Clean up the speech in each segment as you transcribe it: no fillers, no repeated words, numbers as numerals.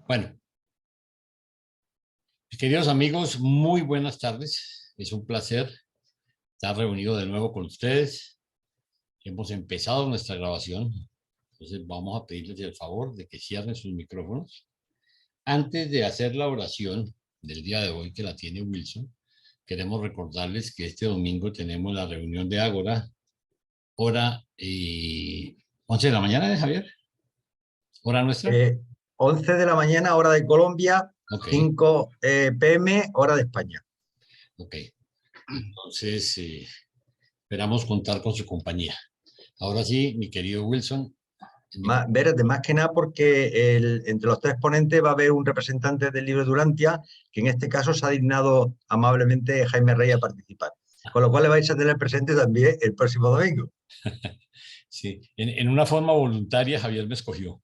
Bueno, mis queridos amigos, muy buenas tardes. Es un placer estar reunido de nuevo con ustedes. Hemos empezado nuestra grabación, entonces vamos a pedirles el favor de que cierren sus micrófonos. Antes de hacer la oración del día de hoy, que la tiene Wilson, queremos recordarles que este domingo tenemos la reunión de Ágora, hora 11 de la mañana, ¿de Javier? ¿Hora nuestra? 11 de la mañana, hora de Colombia, Ok, 5 p.m., hora de España. ok. Entonces, esperamos contar con su compañía. Ahora sí, mi querido Wilson. Más que nada porque entre los tres ponentes va a haber un representante del libro de Durantia, que en este caso se ha dignado amablemente Jaime Rey a participar. Con lo cual le vais a tener presente también el próximo domingo. Sí, en una forma voluntaria Javier me escogió.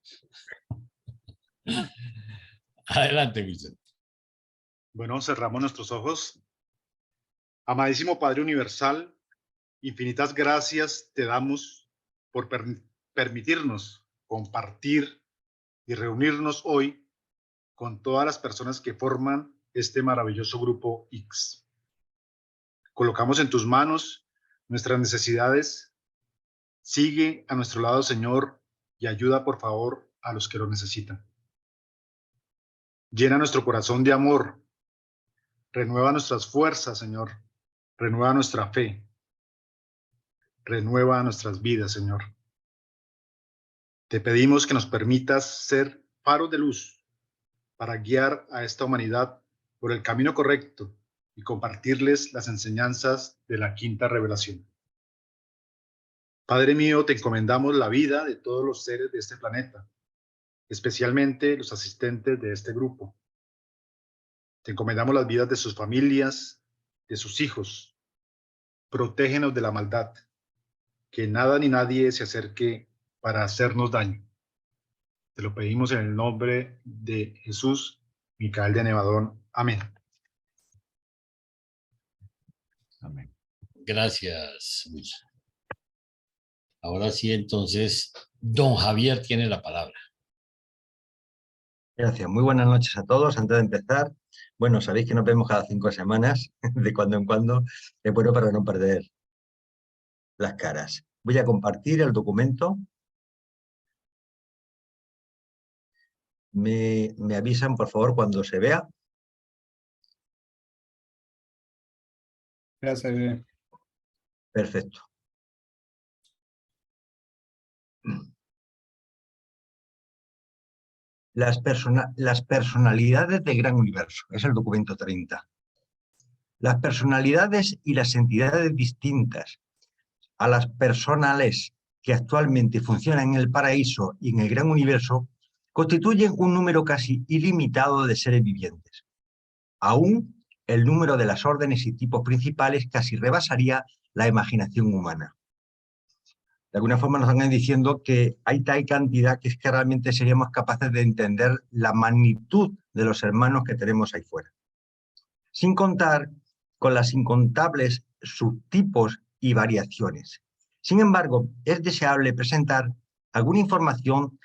Adelante, Wilson. Bueno, cerramos nuestros ojos. Amadísimo Padre Universal, infinitas gracias te damos por permitirnos compartir y reunirnos hoy con todas las personas que forman este maravilloso grupo X. Colocamos en tus manos nuestras necesidades. Sigue a nuestro lado, Señor, y ayuda, por favor, a los que lo necesitan. Llena nuestro corazón de amor. Renueva nuestras fuerzas, Señor. Renueva nuestra fe. Renueva nuestras vidas, Señor. Te pedimos que nos permitas ser faros de luz para guiar a esta humanidad por el camino correcto y compartirles las enseñanzas de la quinta revelación. Padre mío, te encomendamos la vida de todos los seres de este planeta, especialmente los asistentes de este grupo. Te encomendamos las vidas de sus familias, de sus hijos. Protégenos de la maldad, que nada ni nadie se acerque para hacernos daño. Te lo pedimos en el nombre de Jesús, Micael de Nevadón. Amén. Amén. Gracias, Wilson. Ahora sí, entonces, don Javier tiene la palabra. Gracias. Muy buenas noches a todos. Antes de empezar, bueno, sabéis que nos vemos cada 5 semanas, de cuando en cuando. Es bueno para no perder las caras. Voy a compartir el documento. Me avisan, por favor, cuando se vea. Ya se ve. Perfecto. Las personalidades del gran universo. Es el documento 30. Las personalidades y las entidades distintas a las personales que actualmente funcionan en el paraíso y en el gran universo constituyen un número casi ilimitado de seres vivientes. Aún el número de las órdenes y tipos principales casi rebasaría la imaginación humana. De alguna forma nos están diciendo que hay tal cantidad que es que realmente seríamos capaces de entender la magnitud de los hermanos que tenemos ahí fuera. Sin contar con las incontables subtipos y variaciones. Sin embargo, es deseable presentar alguna información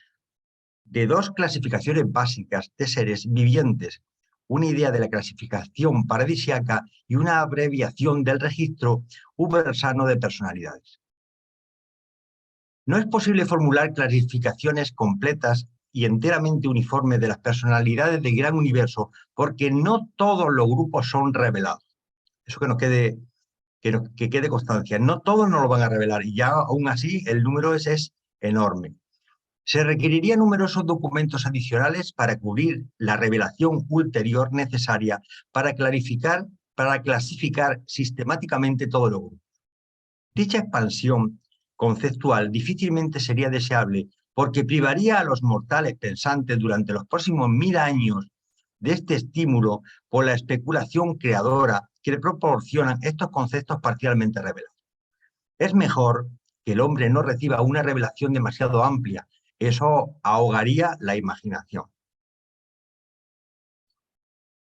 de dos clasificaciones básicas de seres vivientes, una idea de la clasificación paradisiaca y una abreviación del registro ubersano de personalidades. No es posible formular clasificaciones completas y enteramente uniformes de las personalidades del gran universo porque no todos los grupos son revelados. Eso que quede constancia. No todos nos lo van a revelar y ya aún así el número es enorme. Se requerirían numerosos documentos adicionales para cubrir la revelación ulterior necesaria para clasificar sistemáticamente todo lo grupos. Dicha expansión conceptual difícilmente sería deseable porque privaría a los mortales pensantes durante los próximos 1000 años de este estímulo por la especulación creadora que le proporcionan estos conceptos parcialmente revelados. Es mejor que el hombre no reciba una revelación demasiado amplia. Eso ahogaría la imaginación.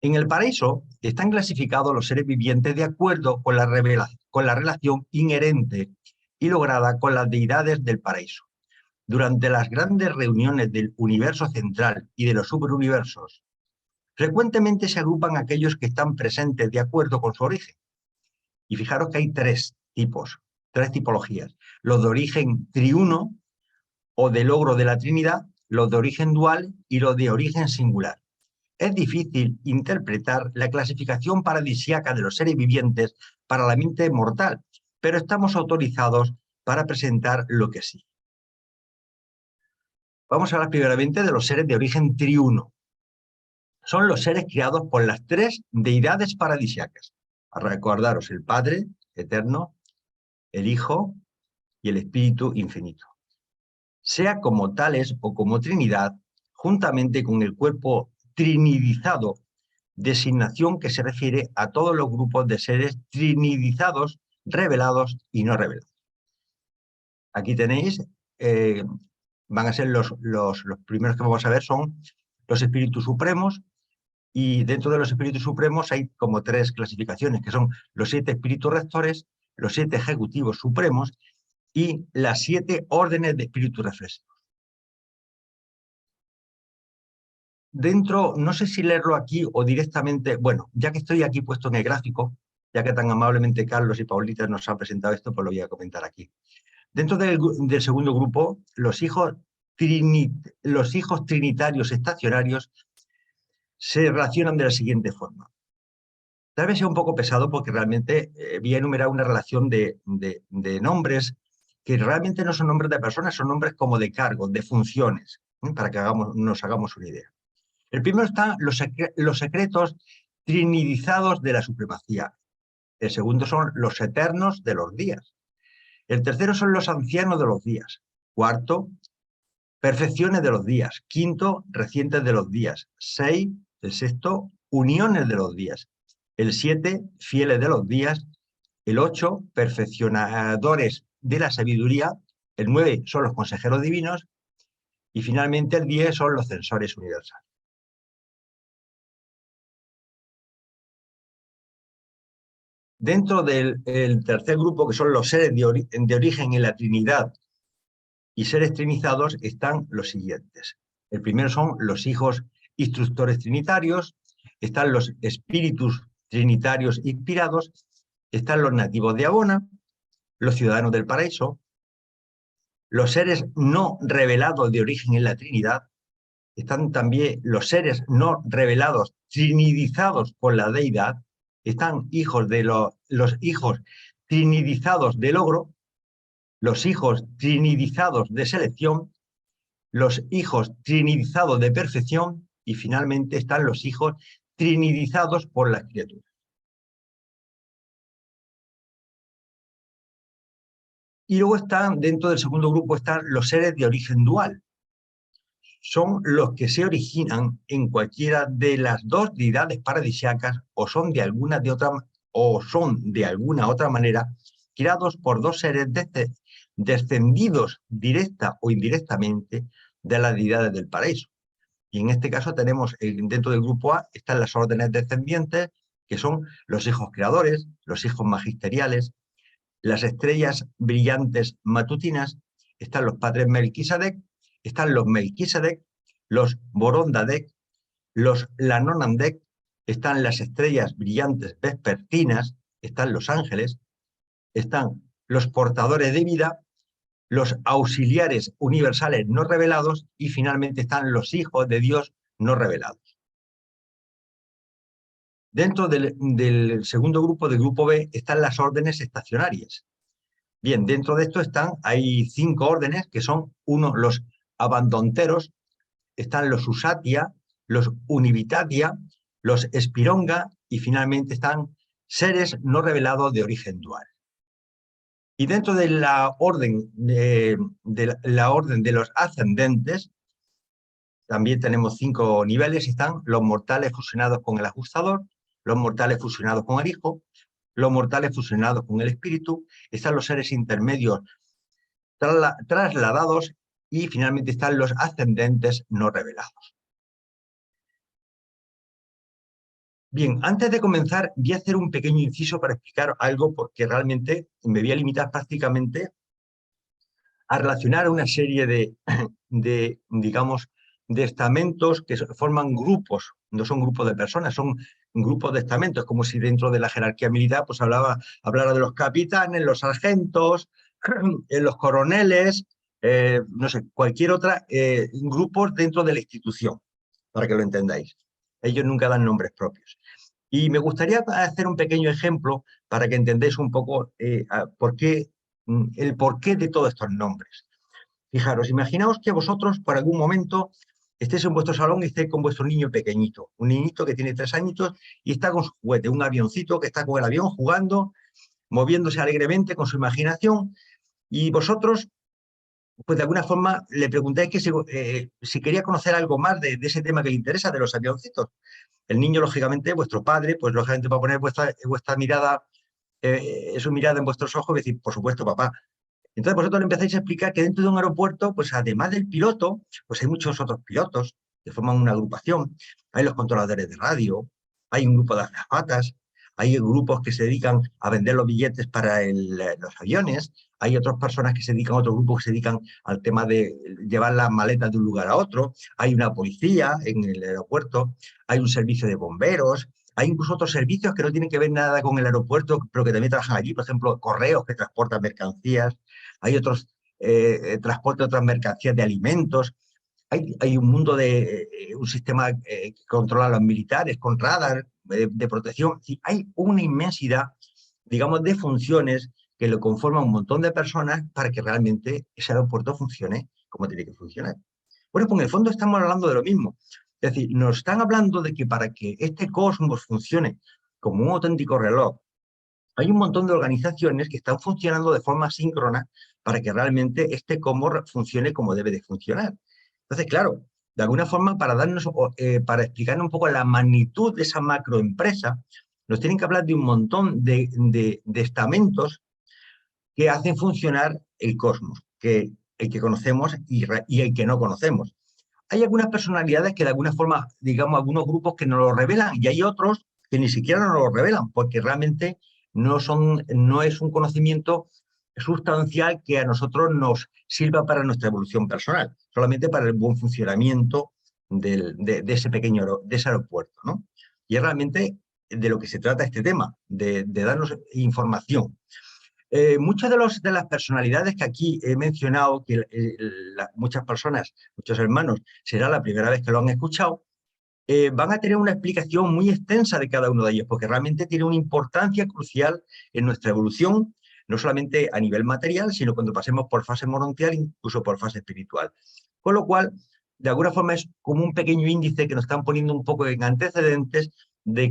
En el paraíso están clasificados los seres vivientes de acuerdo con la relación inherente y lograda con las deidades del paraíso. durante las grandes reuniones del universo central y de los superuniversos, frecuentemente se agrupan aquellos que están presentes de acuerdo con su origen. Y fijaros que hay tres tipologías. Los de origen triuno o de logro de la Trinidad, los de origen dual y los de origen singular. Es difícil interpretar la clasificación paradisíaca de los seres vivientes para la mente mortal, pero estamos autorizados para presentar lo que sí. Vamos a hablar primeramente de los seres de origen triuno. Son los seres creados por las tres deidades paradisíacas. A recordaros, el Padre eterno, el Hijo y el Espíritu infinito. Sea como tales o como Trinidad, juntamente con el cuerpo trinidizado, designación que se refiere a todos los grupos de seres trinidizados, revelados y no revelados. Aquí tenéis, van a ser los primeros que vamos a ver son los espíritus supremos, y dentro de los espíritus supremos hay como tres clasificaciones, que son los 7 espíritus rectores, los 7 ejecutivos supremos y las 7 órdenes de espíritus reflexivos. Dentro, no sé si leerlo aquí o directamente, bueno, ya que estoy aquí puesto en el gráfico, ya que tan amablemente Carlos y Paulita nos han presentado esto, pues lo voy a comentar aquí. Dentro del segundo grupo, los hijos trinitarios estacionarios se relacionan de la siguiente forma. Tal vez sea un poco pesado porque realmente voy a enumerar una relación de nombres que realmente no son nombres de personas, son nombres como de cargos, de funciones, para que nos hagamos una idea. El primero están los secretos trinidizados de la supremacía. El segundo son los eternos de los días. El tercero son los ancianos de los días. Cuarto, perfecciones de los días. Quinto, recientes de los días. 6, el sexto, uniones de los días. El 7, fieles de los días. El 8, perfeccionadores de la sabiduría. El 9 son los consejeros divinos. Y finalmente el 10 son los censores universales. Dentro del tercer grupo, que son los seres de origen en la Trinidad y seres trinizados, están los siguientes. El primero son los hijos instructores trinitarios, están los espíritus trinitarios inspirados, están los nativos de Abona, los ciudadanos del paraíso, los seres no revelados de origen en la Trinidad, están también los seres no revelados trinidizados por la deidad, están hijos de los hijos trinidizados de logro, los hijos trinidizados de selección, los hijos trinidizados de perfección y finalmente están los hijos trinidizados por las criaturas. Y luego están, dentro del segundo grupo, están los seres de origen dual. Son los que se originan en cualquiera de las dos deidades paradisíacas o son de alguna otra manera creados por dos seres descendidos directa o indirectamente de las deidades del paraíso. Y en este caso tenemos, dentro del grupo A, están las órdenes descendientes, que son los hijos creadores, los hijos magisteriales, las estrellas brillantes matutinas, están los padres Melquisedec, están los Melquisedec, los Borondadec, los Lanonandec, están las estrellas brillantes vespertinas, están los ángeles, están los portadores de vida, los auxiliares universales no revelados y finalmente están los hijos de Dios no revelados. Dentro del segundo grupo, del grupo B, están las órdenes estacionarias. Bien, dentro de esto hay 5 órdenes que son, uno, los abandonteros, están los usatia, los univitatia, los espironga y finalmente están seres no revelados de origen dual. Y dentro de la orden de los ascendentes, también tenemos 5 niveles, están los mortales fusionados con el ajustador, los mortales fusionados con el Hijo, los mortales fusionados con el Espíritu, están los seres intermedios trasladados y finalmente están los ascendentes no revelados. Bien, antes de comenzar voy a hacer un pequeño inciso para explicar algo porque realmente me voy a limitar prácticamente a relacionar una serie digamos, de estamentos que forman grupos, no son grupos de personas, son grupos de estamentos, como si dentro de la jerarquía militar pues hablara de los capitanes, los sargentos, los coroneles, no sé, cualquier otra grupos dentro de la institución, para que lo entendáis. Ellos nunca dan nombres propios. Y me gustaría hacer un pequeño ejemplo para que entendáis un poco el porqué de todos estos nombres. Fijaros, imaginaos que vosotros por algún momento estéis en vuestro salón y estéis con vuestro niño pequeñito, un niñito que tiene 3 añitos y está con su juguete, un avioncito que está con el avión jugando, moviéndose alegremente con su imaginación, y vosotros, pues de alguna forma, le preguntáis que si quería conocer algo más de ese tema que le interesa, de los avioncitos. El niño, lógicamente, vuestro padre, pues lógicamente va a poner vuestra mirada, su mirada en vuestros ojos y decir, por supuesto, papá. Entonces vosotros le empezáis a explicar que dentro de un aeropuerto, pues además del piloto, pues hay muchos otros pilotos que forman una agrupación. Hay los controladores de radio, hay un grupo de azafatas, hay grupos que se dedican a vender los billetes para los aviones, hay otras personas que se dedican, otros grupos que se dedican al tema de llevar las maletas de un lugar a otro, hay una policía en el aeropuerto, hay un servicio de bomberos, hay incluso otros servicios que no tienen que ver nada con el aeropuerto, pero que también trabajan allí, por ejemplo, correos que transportan mercancías, hay otros transporte de otras mercancías de alimentos, hay un mundo un sistema que controla a los militares con radar de protección. Sí, hay una inmensidad, digamos, de funciones que lo conforman un montón de personas para que realmente ese aeropuerto funcione como tiene que funcionar. Bueno, pues en el fondo estamos hablando de lo mismo. Es decir, nos están hablando de que para que este cosmos funcione como un auténtico reloj, hay un montón de organizaciones que están funcionando de forma síncrona para que realmente este cosmos funcione como debe de funcionar. Entonces, claro, de alguna forma, para explicar un poco la magnitud de esa macroempresa, nos tienen que hablar de un montón de estamentos que hacen funcionar el cosmos, el que conocemos y el que no conocemos. Hay algunas personalidades que de alguna forma, digamos, algunos grupos que nos lo revelan y hay otros que ni siquiera nos lo revelan porque realmente no es un conocimiento sustancial que a nosotros nos sirva para nuestra evolución personal, solamente para el buen funcionamiento de ese aeropuerto, ¿no? Y es realmente de lo que se trata este tema, de darnos información. Muchas de las personalidades que aquí he mencionado, que muchas personas, muchos hermanos, será la primera vez que lo han escuchado, van a tener una explicación muy extensa de cada uno de ellos, porque realmente tiene una importancia crucial en nuestra evolución, no solamente a nivel material, sino cuando pasemos por fase morontial, incluso por fase espiritual. Con lo cual, de alguna forma es como un pequeño índice que nos están poniendo un poco en antecedentes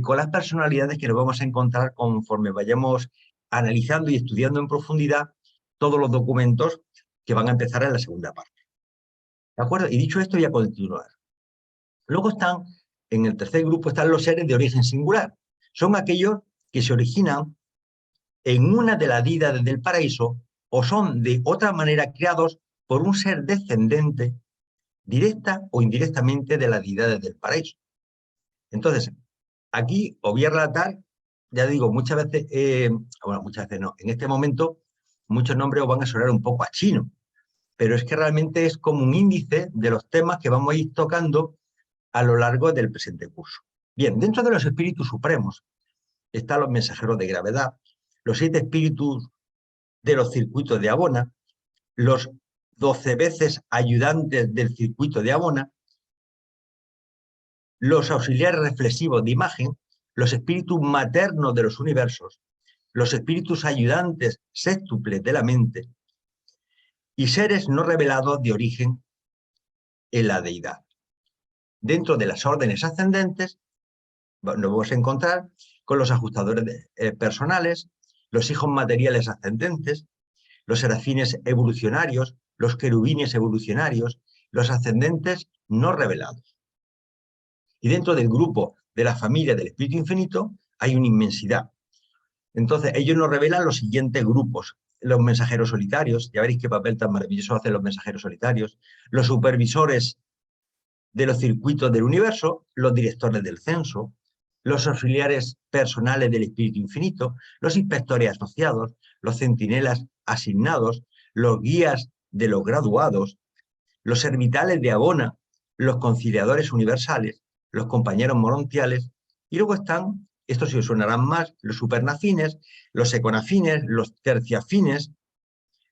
con las personalidades que nos vamos a encontrar conforme vayamos analizando y estudiando en profundidad todos los documentos que van a empezar en la segunda parte. ¿De acuerdo? Y dicho esto, voy a continuar. Luego en el tercer grupo están los seres de origen singular. Son aquellos que se originan en una de las deidades del paraíso o son de otra manera creados por un ser descendente directa o indirectamente de las deidades del paraíso. Entonces, aquí os voy a relatar, ya digo, muchas veces no, en este momento muchos nombres os van a sonar un poco a chino, pero es que realmente es como un índice de los temas que vamos a ir tocando a lo largo del presente curso. Bien, dentro de los espíritus supremos están los mensajeros de gravedad, los 7 espíritus de los circuitos de Abona, los 12 veces ayudantes del circuito de Abona, los auxiliares reflexivos de imagen, los espíritus maternos de los universos, los espíritus ayudantes sextuples de la mente y seres no revelados de origen en la deidad. Dentro de las órdenes ascendentes nos vamos a encontrar con los ajustadores personales, los hijos materiales ascendentes, los serafines evolucionarios, los querubines evolucionarios, los ascendentes no revelados. Y dentro del grupo de la familia del Espíritu Infinito hay una inmensidad. Entonces, ellos nos revelan los siguientes grupos. Los mensajeros solitarios, ya veréis qué papel tan maravilloso hacen los mensajeros solitarios, los supervisores de los circuitos del universo, los directores del censo, los auxiliares personales del Espíritu Infinito, los inspectores asociados, los centinelas asignados, los guías de los graduados, los servitales de Abona, los conciliadores universales, los compañeros morontiales, y luego están, estos sí os sonarán más, los supernafines, los econafines, los terciafines,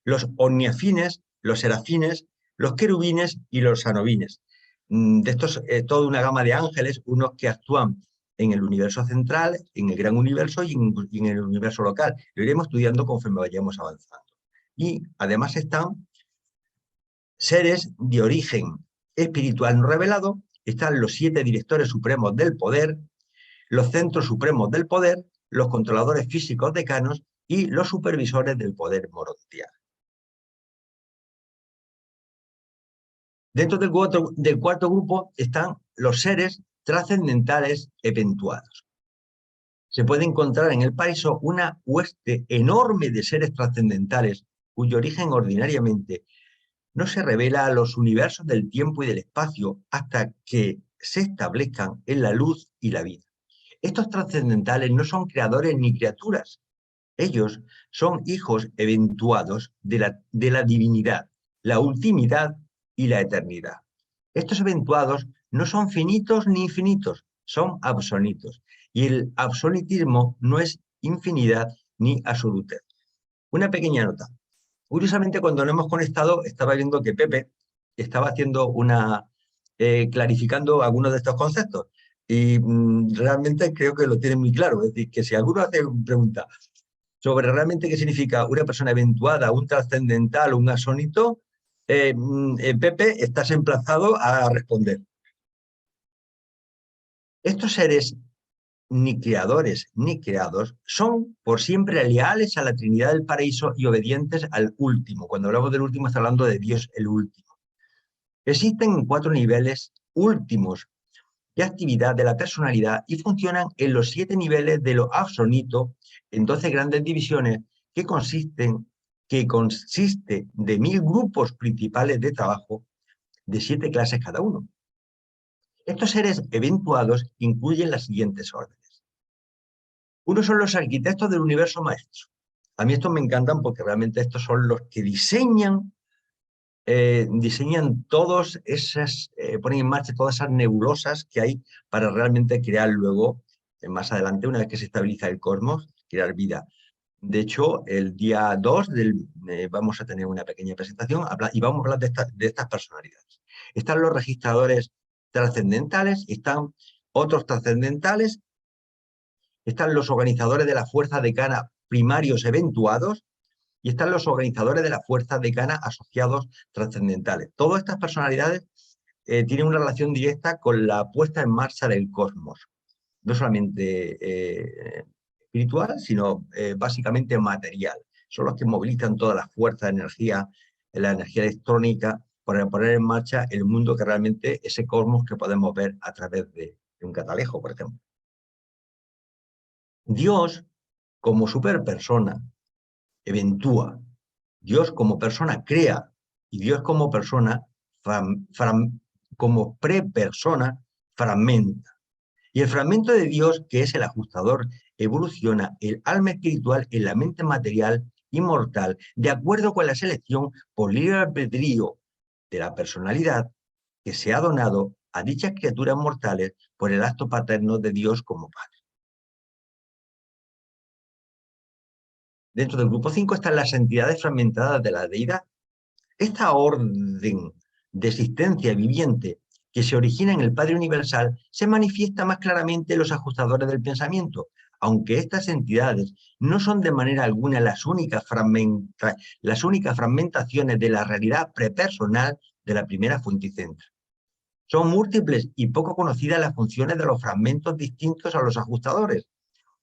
los omniafines, los serafines, los querubines y los anobines. De estos, toda una gama de ángeles, unos que actúan en el universo central, en el gran universo y en el universo local. Lo iremos estudiando conforme vayamos avanzando. Y además están seres de origen espiritual no revelado, están los 7 directores supremos del poder, los centros supremos del poder, los controladores físicos decanos y los supervisores del poder morontial. Dentro del cuarto grupo están los seres trascendentales eventuados. Se puede encontrar en el paraíso una hueste enorme de seres trascendentales cuyo origen ordinariamente no se revela a los universos del tiempo y del espacio hasta que se establezcan en la luz y la vida. Estos trascendentales no son creadores ni criaturas. Ellos son hijos eventuados de la divinidad, la ultimidad y la eternidad. Estos eventuados no son finitos ni infinitos, son absolutos. Y el absolutismo no es infinidad ni absolutez. Una pequeña nota. Curiosamente, cuando nos hemos conectado, estaba viendo que Pepe estaba haciendo clarificando algunos de estos conceptos. Y realmente creo que lo tiene muy claro. Es decir, que si alguno hace una pregunta sobre realmente qué significa una persona eventuada, un trascendental, un asónito, Pepe, estás emplazado a responder. Estos seres ni creadores ni creados son por siempre leales a la Trinidad del Paraíso y obedientes al último. Cuando hablamos del último, está hablando de Dios el último. Existen 4 niveles últimos de actividad de la personalidad y funcionan en los 7 niveles de lo absoluto, en 12 grandes divisiones que consiste de 1000 grupos principales de trabajo de 7 clases cada uno. Estos seres eventuados incluyen las siguientes órdenes. Uno son los arquitectos del universo maestro. A mí estos me encantan porque realmente estos son los que diseñan todas esas, ponen en marcha todas esas nebulosas que hay para realmente crear luego, más adelante, una vez que se estabiliza el cosmos, crear vida. De hecho, el día 2 vamos a tener una pequeña presentación y vamos a hablar de estas personalidades. Están los registradores trascendentales, están otros trascendentales, están los organizadores de la fuerza decana primarios eventuados, y están los organizadores de la fuerza decana asociados trascendentales. Todas estas personalidades tienen una relación directa con la puesta en marcha del cosmos, no solamente espiritual, sino básicamente material. Son los que movilizan toda la fuerza de energía, la energía electrónica, para poner en marcha el mundo que realmente, ese cosmos que podemos ver a través de un catalejo, por ejemplo. Dios, como superpersona, eventúa. Dios como persona crea y Dios como persona, como prepersona, fragmenta. Y el fragmento de Dios, que es el ajustador, evoluciona el alma espiritual en la mente material inmortal de acuerdo con la selección por libre albedrío de la personalidad que se ha donado a dichas criaturas mortales por el acto paterno de Dios como Padre. Dentro del grupo 5 están las entidades fragmentadas de la deidad. Esta orden de existencia viviente que se origina en el Padre Universal se manifiesta más claramente en los ajustadores del pensamiento, aunque estas entidades no son de manera alguna las únicas fragmentaciones de la realidad prepersonal de la primera fuente y centro. Son múltiples y poco conocidas las funciones de los fragmentos distintos a los ajustadores.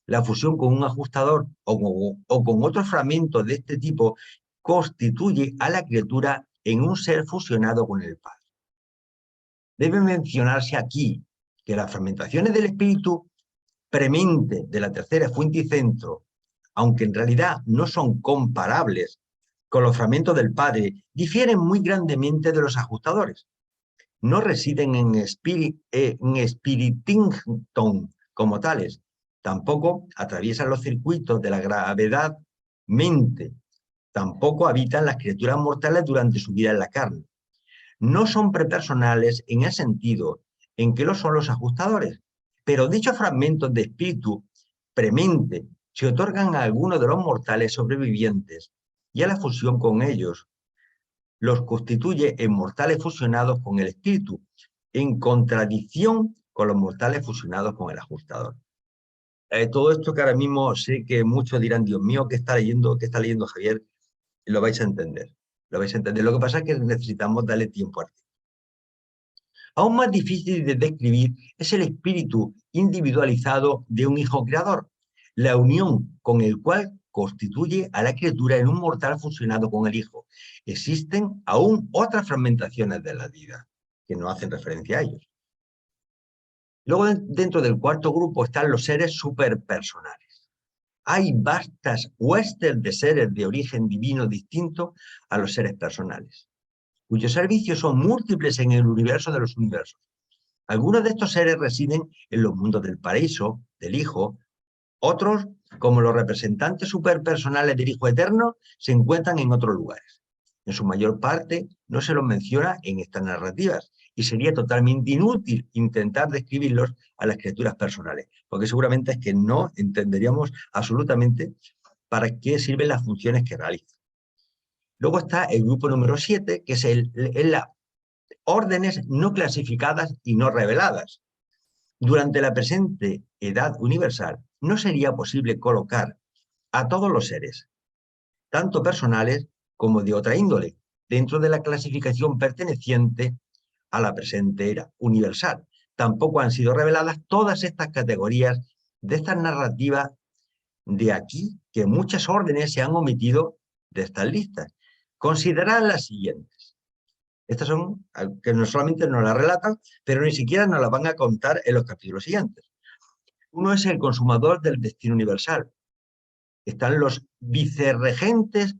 La fusión con un ajustador o con otro fragmento de este tipo constituye a la criatura en un ser fusionado con el Padre. Debe mencionarse aquí que las fragmentaciones del espíritu premente de la tercera fuente y centro, aunque en realidad no son comparables con los fragmentos del Padre, difieren muy grandemente de los ajustadores. No residen en Spiritington como tales, tampoco atraviesan los circuitos de la gravedad mente, Tampoco habitan las criaturas mortales durante su vida en la carne. No son prepersonales en el sentido en que lo son los ajustadores, pero dichos fragmentos de espíritu premente se otorgan a algunos de los mortales sobrevivientes y a la fusión con ellos los constituye en mortales fusionados con el espíritu, en contradicción con los mortales fusionados con el ajustador. Todo esto que ahora mismo sé que muchos dirán, Dios mío, ¿qué está leyendo Javier? Y lo vais a entender. Lo vais a entender. Lo que pasa es que necesitamos darle tiempo a ti. Aún más difícil de describir es el espíritu individualizado de un hijo creador, la unión con el cual constituye a la criatura en un mortal fusionado con el hijo. Existen aún otras fragmentaciones de la vida que no hacen referencia a ellos. Luego, dentro del cuarto grupo están los seres superpersonales. Hay vastas huestes de seres de origen divino distinto a los seres personales, cuyos servicios son múltiples en el universo de los universos. Algunos de estos seres residen en los mundos del paraíso, del Hijo. Otros, como los representantes superpersonales del Hijo Eterno, se encuentran en otros lugares. En su mayor parte no se los menciona en estas narrativas y sería totalmente inútil intentar describirlos a las criaturas personales, porque seguramente es que no entenderíamos absolutamente para qué sirven las funciones que realizan. Luego está el grupo número 7, que es las órdenes no clasificadas y no reveladas. Durante la presente edad universal no sería posible colocar a todos los seres, tanto personales como de otra índole, dentro de la clasificación perteneciente a la presente era universal. Tampoco han sido reveladas todas estas categorías de estas narrativas, de aquí que muchas órdenes se han omitido de estas listas. Considerad las siguientes. Estas son, que no solamente nos las relatan, pero ni siquiera nos las van a contar en los capítulos siguientes. Uno es el consumador del destino universal. Están los vicerregentes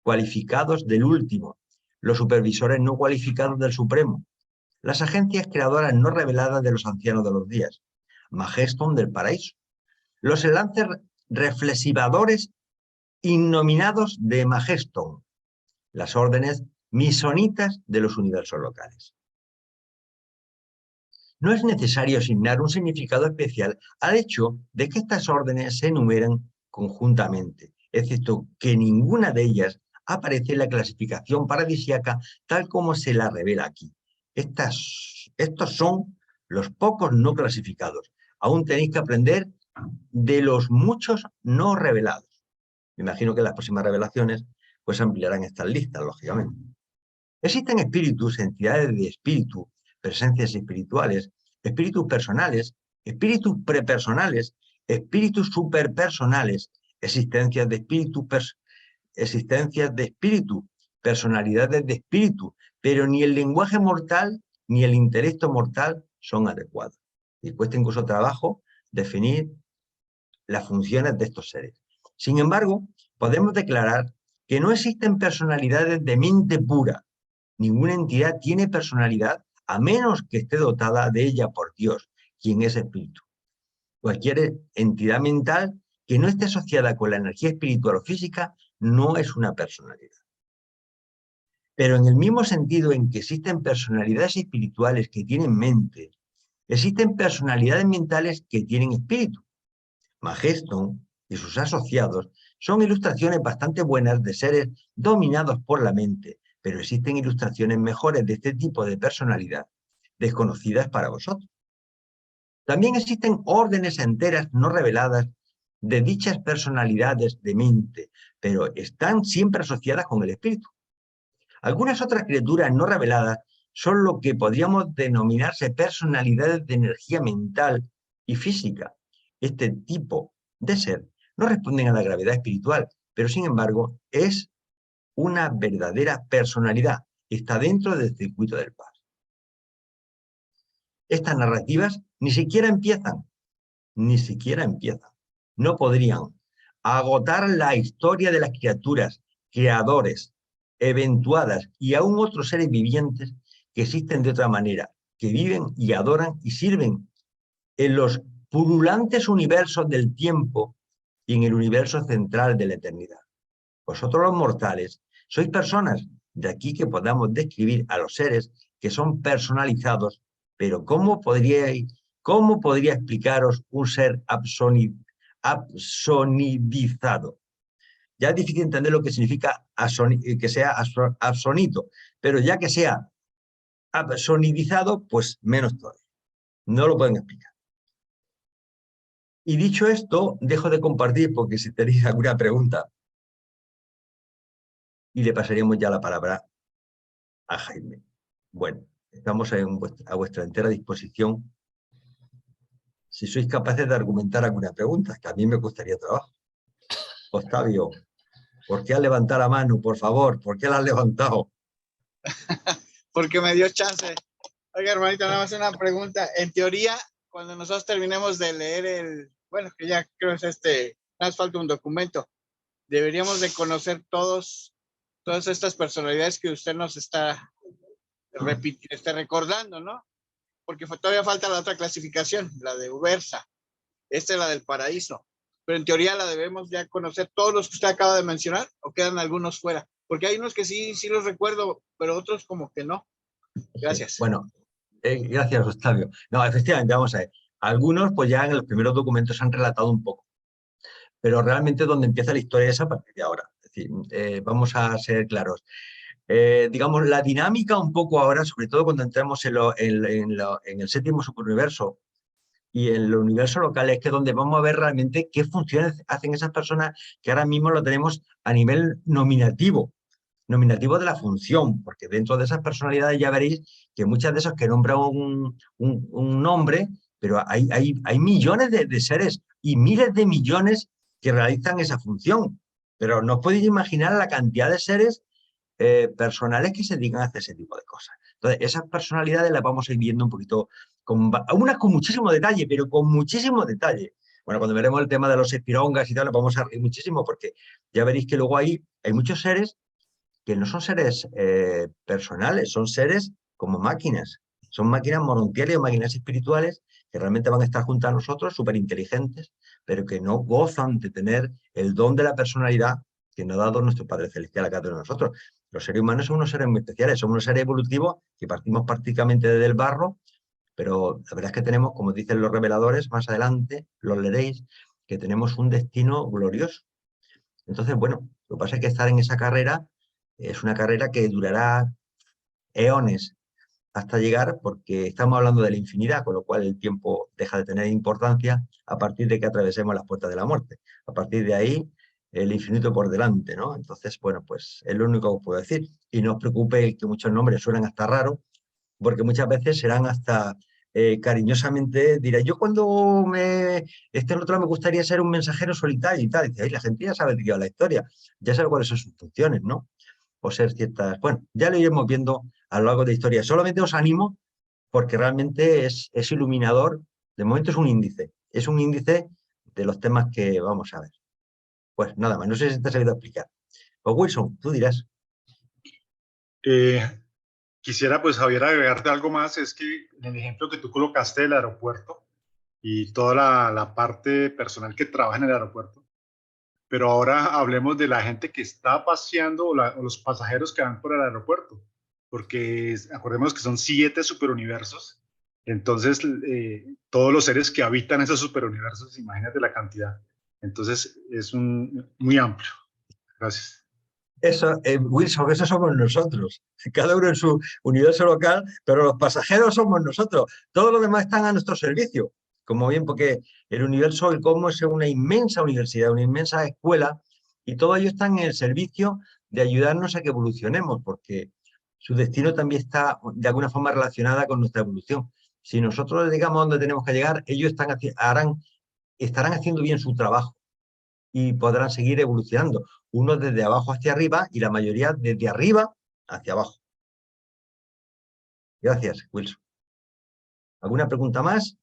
cualificados del último, los supervisores no cualificados del supremo, las agencias creadoras no reveladas de los ancianos de los días, Majeston del paraíso, los enlaces reflexivadores innominados de Majeston, las órdenes misonitas de los universos locales. No es necesario asignar un significado especial al hecho de que estas órdenes se enumeran conjuntamente, excepto que ninguna de ellas aparece en la clasificación paradisíaca tal como se la revela aquí. Estos son los pocos no clasificados. Aún tenéis que aprender de los muchos no revelados. Me imagino que las próximas revelaciones pues ampliarán estas listas, lógicamente. Existen espíritus, entidades de espíritu, presencias espirituales, espíritus personales, espíritus prepersonales, espíritus superpersonales, existencias de espíritu, personalidades de espíritu, pero ni el lenguaje mortal ni el intelecto mortal son adecuados. Y cuesta incluso trabajo definir las funciones de estos seres. Sin embargo, podemos declarar que no existen personalidades de mente pura. Ninguna entidad tiene personalidad a menos que esté dotada de ella por Dios, quien es espíritu. Cualquier entidad mental que no esté asociada con la energía espiritual o física no es una personalidad. Pero en el mismo sentido en que existen personalidades espirituales que tienen mente, existen personalidades mentales que tienen espíritu. Majeston y sus asociados son ilustraciones bastante buenas de seres dominados por la mente, pero existen ilustraciones mejores de este tipo de personalidad, desconocidas para vosotros. También existen órdenes enteras no reveladas de dichas personalidades de mente, pero están siempre asociadas con el espíritu. Algunas otras criaturas no reveladas son lo que podríamos denominarse personalidades de energía mental y física. Este tipo de ser no responden a la gravedad espiritual, pero sin embargo es una verdadera personalidad. Está dentro del circuito del paz. Estas narrativas ni siquiera empiezan. No podrían agotar la historia de las criaturas, creadores, eventuadas y aún otros seres vivientes que existen de otra manera, que viven y adoran y sirven en los pululantes universos del tiempo y en el universo central de la eternidad. Vosotros los mortales sois personas, de aquí que podamos describir a los seres que son personalizados, pero ¿cómo podría explicaros un ser absonidizado? Ya es difícil entender lo que significa que sea absonito, pero ya que sea absonidizado, pues menos todavía. No lo pueden explicar. Y dicho esto, dejo de compartir porque si tenéis alguna pregunta, y le pasaríamos ya la palabra a Jaime. Bueno, estamos a vuestra entera disposición. Si sois capaces de argumentar alguna pregunta, que a mí me gustaría trabajo. Octavio, ¿por qué has levantado la mano, por favor? ¿Por qué la has levantado? Porque me dio chance. Oiga, hermanito, nada más una pregunta. En teoría, cuando nosotros terminemos de leer bueno, que ya creo es nada más falta un documento, deberíamos de conocer todas estas personalidades que usted nos está recordando, ¿no? Porque todavía falta la otra clasificación, la de Ubersa. Esta es la del paraíso. Pero en teoría la debemos ya conocer todos los que usted acaba de mencionar, o quedan algunos fuera. Porque hay unos que sí los recuerdo, pero otros como que no. Gracias. Bueno, gracias, Octavio. No, efectivamente, vamos a ver. Algunos, pues ya en los primeros documentos se han relatado un poco, pero realmente donde empieza la historia es a partir de ahora. Es decir, vamos a ser claros. Digamos, la dinámica un poco ahora, sobre todo cuando entramos en el séptimo superuniverso y en el universo local, es que donde vamos a ver realmente qué funciones hacen esas personas que ahora mismo lo tenemos a nivel nominativo de la función, porque dentro de esas personalidades ya veréis que muchas de esas que nombran un nombre, pero hay millones de seres y miles de millones que realizan esa función. Pero no os podéis imaginar la cantidad de seres personales que se dedican a hacer ese tipo de cosas. Entonces, esas personalidades las vamos a ir viendo un poquito, unas con muchísimo detalle, pero con muchísimo detalle. Bueno, cuando veremos el tema de los espirongas y tal, nos vamos a reír muchísimo, porque ya veréis que luego hay muchos seres que no son seres personales, son seres como máquinas. Son máquinas morontiales o máquinas espirituales que realmente van a estar junto a nosotros, súper inteligentes, pero que no gozan de tener el don de la personalidad que nos ha dado nuestro Padre Celestial a cada uno de nosotros. Los seres humanos son unos seres muy especiales, somos unos seres evolutivos que partimos prácticamente desde el barro, pero la verdad es que tenemos, como dicen los reveladores, más adelante, los leeréis, que tenemos un destino glorioso. Entonces, bueno, lo que pasa es que estar en esa carrera es una carrera que durará eones hasta llegar, porque estamos hablando de la infinidad, con lo cual el tiempo deja de tener importancia a partir de que atravesemos las puertas de la muerte. A partir de ahí, el infinito por delante, ¿no? Entonces, bueno, pues es lo único que os puedo decir. Y no os preocupéis que muchos nombres suenan hasta raros, porque muchas veces serán hasta cariñosamente, diré, yo cuando esté en otro lado me gustaría ser un mensajero solitario y tal. Y dice, ay, la gente ya sabe de qué va la historia, ya sabe cuáles son sus funciones, ¿no? O ser ciertas, bueno, ya lo iremos viendo a lo largo de la historia. Solamente os animo porque realmente es iluminador. De momento es un índice de los temas que vamos a ver. Pues nada más, no sé si te has sabido explicar. Pues Wilson, tú dirás. Quisiera, pues, Javier, agregarte algo más. Es que en el ejemplo que tú colocaste del aeropuerto y toda la parte personal que trabaja en el aeropuerto, pero ahora hablemos de la gente que está paseando o los pasajeros que van por el aeropuerto, porque acordémonos que son 7 superuniversos, entonces todos los seres que habitan esos superuniversos, imagínate la cantidad. Entonces es muy amplio. Gracias. Eso, Wilson, eso somos nosotros. Cada uno en su universo local, pero los pasajeros somos nosotros. Todos los demás están a nuestro servicio. Como bien, porque el universo, el cosmos es una inmensa universidad, una inmensa escuela, y todos ellos están en el servicio de ayudarnos a que evolucionemos, porque su destino también está de alguna forma relacionada con nuestra evolución. Si nosotros les digamos a dónde tenemos que llegar, ellos estarán haciendo bien su trabajo y podrán seguir evolucionando. Unos desde abajo hacia arriba y la mayoría desde arriba hacia abajo. Gracias, Wilson. ¿Alguna pregunta más?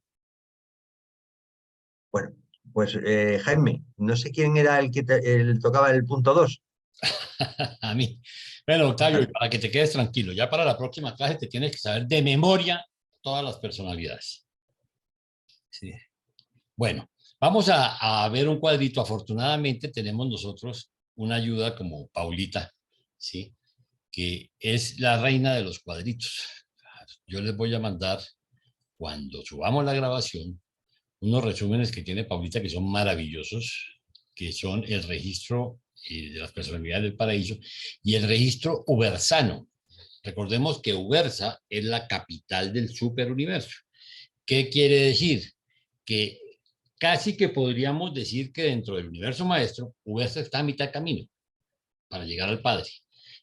Bueno, pues Jaime, no sé quién era el que tocaba el punto 2. A mí. Bueno, Octavio, y para que te quedes tranquilo, ya para la próxima clase te tienes que saber de memoria todas las personalidades. Sí. Bueno, vamos a ver un cuadrito. Afortunadamente tenemos nosotros una ayuda como Paulita, ¿sí? Que es la reina de los cuadritos. Yo les voy a mandar, cuando subamos la grabación, unos resúmenes que tiene Paulita que son maravillosos, que son el registro de las personalidades del paraíso y el registro ubersano. Recordemos que Ubersa es la capital del superuniverso. ¿Qué quiere decir? Que casi que podríamos decir que dentro del universo maestro, Ubersa está a mitad de camino para llegar al Padre.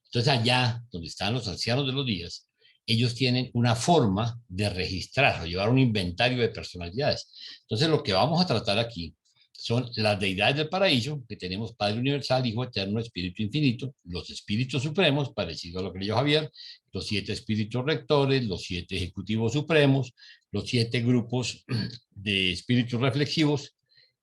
Entonces allá, donde están los ancianos de los días, ellos tienen una forma de registrar o llevar un inventario de personalidades. Entonces lo que vamos a tratar aquí son las deidades del paraíso, que tenemos Padre Universal, Hijo Eterno, Espíritu Infinito, los espíritus supremos, parecido a lo que leyó Javier, los 7 espíritus rectores, los 7 ejecutivos supremos, los 7 grupos de espíritus reflexivos,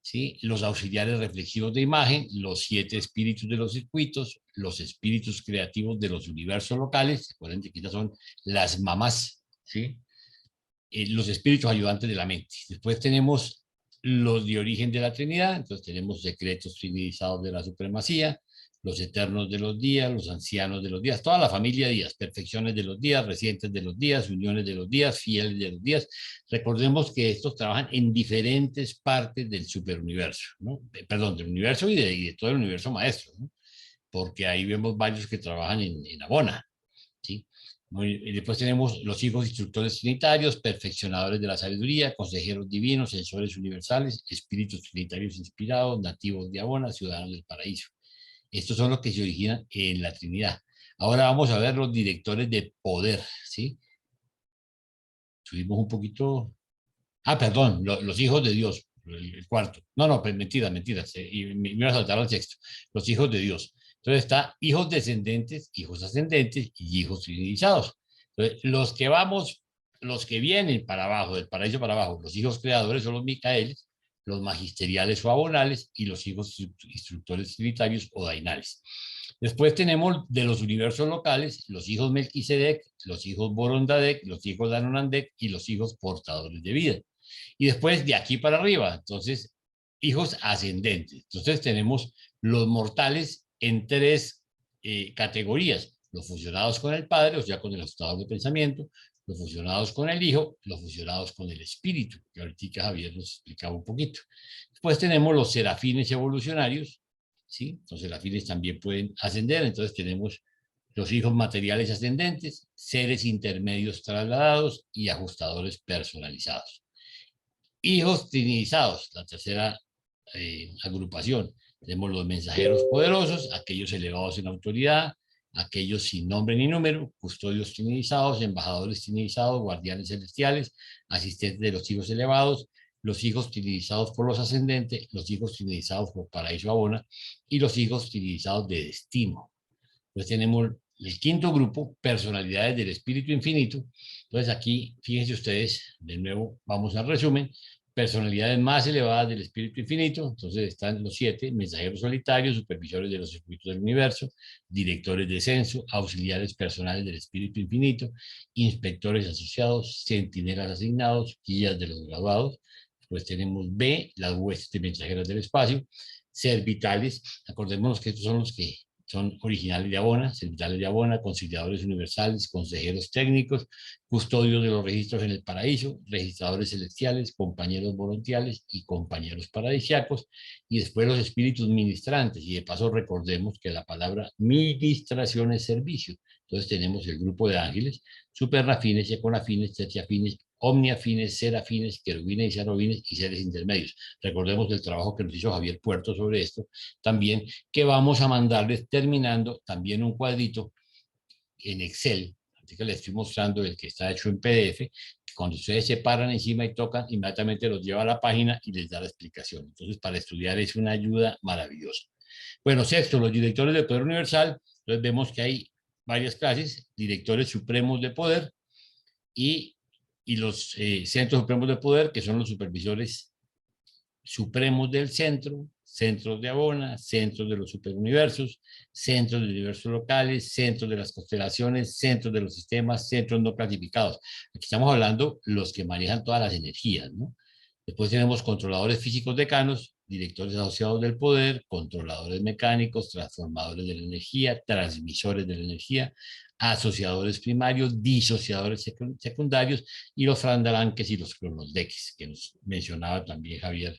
¿sí? Los auxiliares reflexivos de imagen, los 7 espíritus de los circuitos, los espíritus creativos de los universos locales, recuerden que estas son las mamás, ¿sí? Los espíritus ayudantes de la mente. Después tenemos los de origen de la Trinidad, entonces tenemos secretos trinidizados de la supremacía, los eternos de los días, los ancianos de los días, toda la familia de días, perfecciones de los días, recientes de los días, uniones de los días, fieles de los días. Recordemos que estos trabajan en diferentes partes del superuniverso, ¿no? Perdón, del universo y de todo el universo maestro, ¿no? Porque ahí vemos varios que trabajan en Abona, ¿sí? Y después tenemos los hijos instructores trinitarios, perfeccionadores de la sabiduría, consejeros divinos, sensores universales, espíritus trinitarios inspirados, nativos de Abona, ciudadanos del paraíso. Estos son los que se originan en la Trinidad. Ahora vamos a ver los directores de poder, ¿sí? Subimos un poquito. Ah, perdón, los hijos de Dios, el cuarto. No, pues mentiras. Y me iba a saltar al sexto. Los hijos de Dios. Entonces está hijos descendentes, hijos ascendentes y hijos trinizados. Entonces, los que vienen para abajo, del paraíso para abajo, los hijos creadores son los Micaeles, los magisteriales o abonales y los hijos instructores trinitarios o dainales. Después tenemos de los universos locales, los hijos Melquisedec, los hijos Borondadec, los hijos Danonandec y los hijos portadores de vida. Y después de aquí para arriba, entonces, hijos ascendentes. Entonces tenemos los mortales en 3 categorías: los fusionados con el Padre, o sea, con el estado de pensamiento, los fusionados con el Hijo, los fusionados con el Espíritu, que ahorita Javier nos explicaba un poquito. Después tenemos los serafines evolucionarios, ¿sí? Los serafines también pueden ascender, entonces tenemos los hijos materiales ascendentes, seres intermedios trasladados y ajustadores personalizados. Hijos trinizados, la tercera agrupación. Tenemos los mensajeros poderosos, aquellos elevados en autoridad, aquellos sin nombre ni número, custodios trinizados, embajadores trinizados, guardianes celestiales, asistentes de los hijos elevados, los hijos trinizados por los ascendentes, los hijos trinizados por Paraíso Abona y los hijos trinizados de destino. Entonces tenemos el quinto grupo, personalidades del Espíritu Infinito. Entonces aquí, fíjense ustedes, de nuevo vamos al resumen, personalidades más elevadas del Espíritu Infinito. Entonces están los 7, mensajeros solitarios, supervisores de los circuitos del universo, directores de censo, auxiliares personales del Espíritu Infinito, inspectores asociados, centinelas asignados, guías de los graduados. Después tenemos B, las huestes de mensajeros del espacio, servitales. Acordémonos que estos son los que son originales de Abona, servitales de Abona, conciliadores universales, consejeros técnicos, custodios de los registros en el paraíso, registradores celestiales, compañeros voluntarios y compañeros paradisiacos, y después los espíritus ministrantes. Y de paso recordemos que la palabra ministración es servicio. Entonces tenemos el grupo de ángeles, superafines, econafines, terciafines, omniafines, serafines, querubines y serafines y seres intermedios. Recordemos del trabajo que nos hizo Javier Puerto sobre esto, también, que vamos a mandarles terminando también un cuadrito en Excel, así que les estoy mostrando el que está hecho en PDF, que cuando ustedes se paran encima y tocan, inmediatamente los lleva a la página y les da la explicación. Entonces, para estudiar es una ayuda maravillosa. Bueno, sexto, los directores de poder universal. Entonces vemos que hay varias clases: directores supremos de poder y los centros supremos de poder, que son los supervisores supremos del centro, centros de Abona, centros de los superuniversos, centros de universos locales, centros de las constelaciones, centros de los sistemas, centros no clasificados. Aquí estamos hablando los que manejan todas las energías, ¿no? Después tenemos controladores físicos decanos, directores asociados del poder, controladores mecánicos, transformadores de la energía, transmisores de la energía, asociadores primarios, disociadores secundarios y los frandalanques y los cronodeques, que nos mencionaba también Javier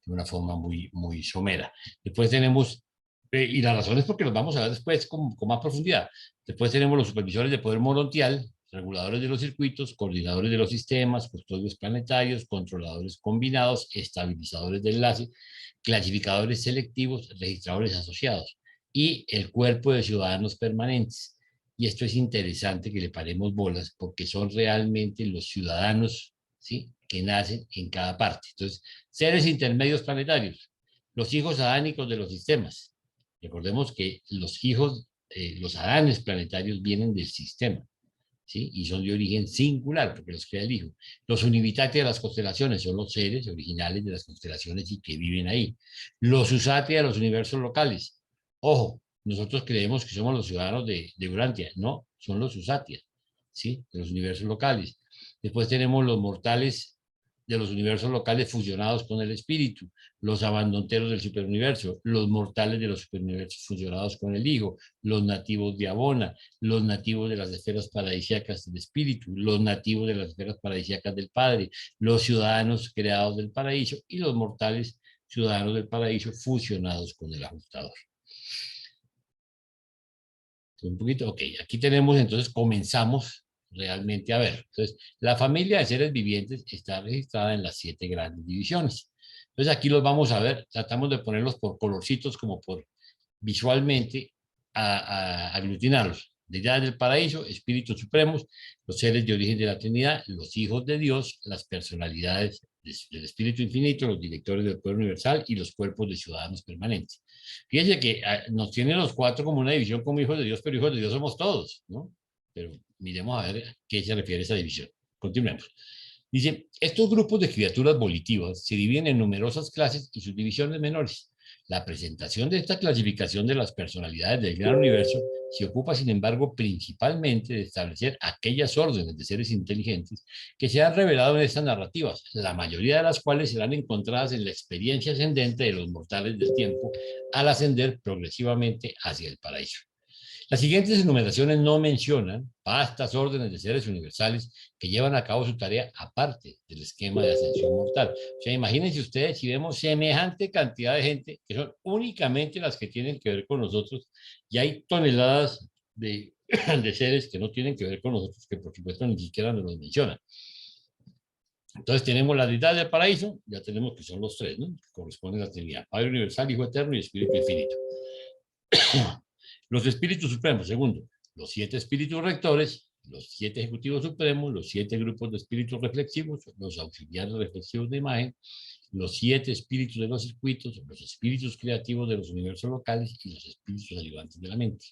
de una forma muy somera. Después tenemos, y la razón es porque los vamos a ver después con más profundidad. Después tenemos los supervisores de poder monotial, reguladores de los circuitos, coordinadores de los sistemas, custodios planetarios, controladores combinados, estabilizadores de enlace, clasificadores selectivos, registradores asociados y el cuerpo de ciudadanos permanentes. Y esto es interesante que le paremos bolas porque son realmente los ciudadanos, ¿sí?, que nacen en cada parte. Entonces, seres intermedios planetarios, los hijos adánicos de los sistemas. Recordemos que los hijos, los adanes planetarios vienen del sistema, ¿sí? Y son de origen singular, porque los crea el Hijo. Los univitati de las constelaciones son los seres originales de las constelaciones y que viven ahí. Los usati de los universos locales. Ojo, nosotros creemos que somos los ciudadanos de Urantia. No, son los usatia, ¿sí?, de los universos locales. Después tenemos los mortales de los universos locales fusionados con el espíritu, los abandonteros del superuniverso, los mortales de los superuniversos fusionados con el Hijo, los nativos de Abona, los nativos de las esferas paradisíacas del espíritu, los nativos de las esferas paradisíacas del Padre, los ciudadanos creados del paraíso y los mortales ciudadanos del paraíso fusionados con el ajustador. Un poquito, ok, aquí tenemos entonces, comenzamos realmente a ver. Entonces, la familia de seres vivientes está registrada en las 7 grandes divisiones. Entonces, aquí los vamos a ver, tratamos de ponerlos por colorcitos, como por visualmente a aglutinarlos. Deidades del paraíso, espíritus supremos, los seres de origen de la Trinidad, los hijos de Dios, las personalidades del espíritu infinito, los directores del poder universal y los cuerpos de ciudadanos permanentes. Fíjense que nos tienen los 4 como una división como hijos de Dios, pero hijos de Dios somos todos, ¿no? Pero miremos a ver a qué se refiere esa división. Continuemos. Dice, estos grupos de criaturas volitivas se dividen en numerosas clases y subdivisiones menores. La presentación de esta clasificación de las personalidades del gran universo se ocupa, sin embargo, principalmente de establecer aquellas órdenes de seres inteligentes que se han revelado en estas narrativas, la mayoría de las cuales serán encontradas en la experiencia ascendente de los mortales del tiempo al ascender progresivamente hacia el paraíso. Las siguientes enumeraciones no mencionan vastas órdenes de seres universales que llevan a cabo su tarea aparte del esquema de ascensión mortal. O sea, imagínense ustedes si vemos semejante cantidad de gente que son únicamente las que tienen que ver con nosotros, y hay toneladas de seres que no tienen que ver con nosotros, que por supuesto ni siquiera nos los mencionan. Entonces tenemos la deidad del paraíso, ya tenemos que son los 3, ¿no?, que corresponden a la Trinidad: Padre universal, Hijo eterno y Espíritu infinito. Los espíritus supremos, segundo, los 7 espíritus rectores, los 7 ejecutivos supremos, los 7 grupos de espíritus reflexivos, los auxiliares reflexivos de imagen, los 7 espíritus de los circuitos, los espíritus creativos de los universos locales y los espíritus ayudantes de la mente.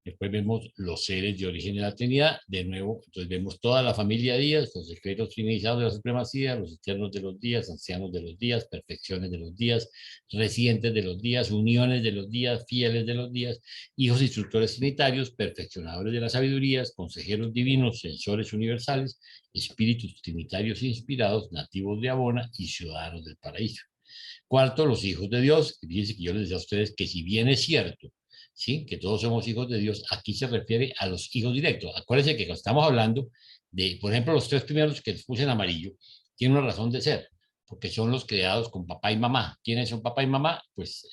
Después vemos los seres de origen de la Trinidad, de nuevo, entonces vemos toda la familia Díaz, los secretos trinizados de la supremacía, los eternos de los días, ancianos de los días, perfecciones de los días, recientes de los días, uniones de los días, fieles de los días, hijos instructores trinitarios, perfeccionadores de las sabidurías, consejeros divinos, sensores universales, espíritus trinitarios inspirados, nativos de Abona y ciudadanos del paraíso. Cuarto, los hijos de Dios. Fíjense que yo les decía a ustedes que si bien es cierto, ¿sí?, que todos somos hijos de Dios, aquí se refiere a los hijos directos. Acuérdense que cuando estamos hablando de, por ejemplo, los 3 primeros que les puse en amarillo, tienen una razón de ser, porque son los creados con papá y mamá. ¿Quiénes son papá y mamá? Pues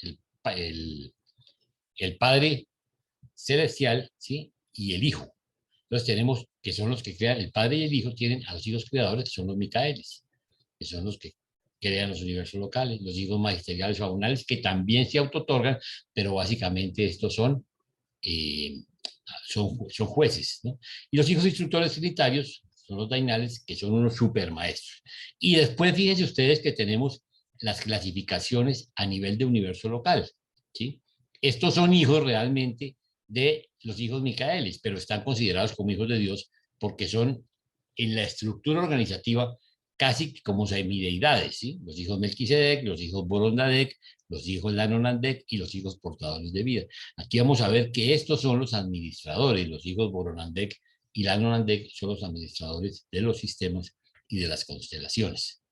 el Padre celestial, ¿sí?, y el Hijo. Entonces tenemos que son los que crean, el Padre y el Hijo tienen a los hijos creadores, que son los Micaeles, que son los que crean los universos locales, los hijos magisteriales o abunales, que también se autotorgan, pero básicamente estos son jueces, ¿no? Y los hijos instructores trinitarios son los dainales, que son unos supermaestros. Y después fíjense ustedes que tenemos las clasificaciones a nivel de universo local, ¿sí? Estos son hijos realmente de los hijos micaeles, pero están considerados como hijos de Dios porque son en la estructura organizativa casi como semideidades, ¿sí? Los hijos Melquisedec, los hijos Boronadec, los hijos Lanonandec y los hijos portadores de vida. Aquí vamos a ver que estos son los administradores, los hijos Boronandec y Lanonandec son los administradores de los sistemas y de las constelaciones.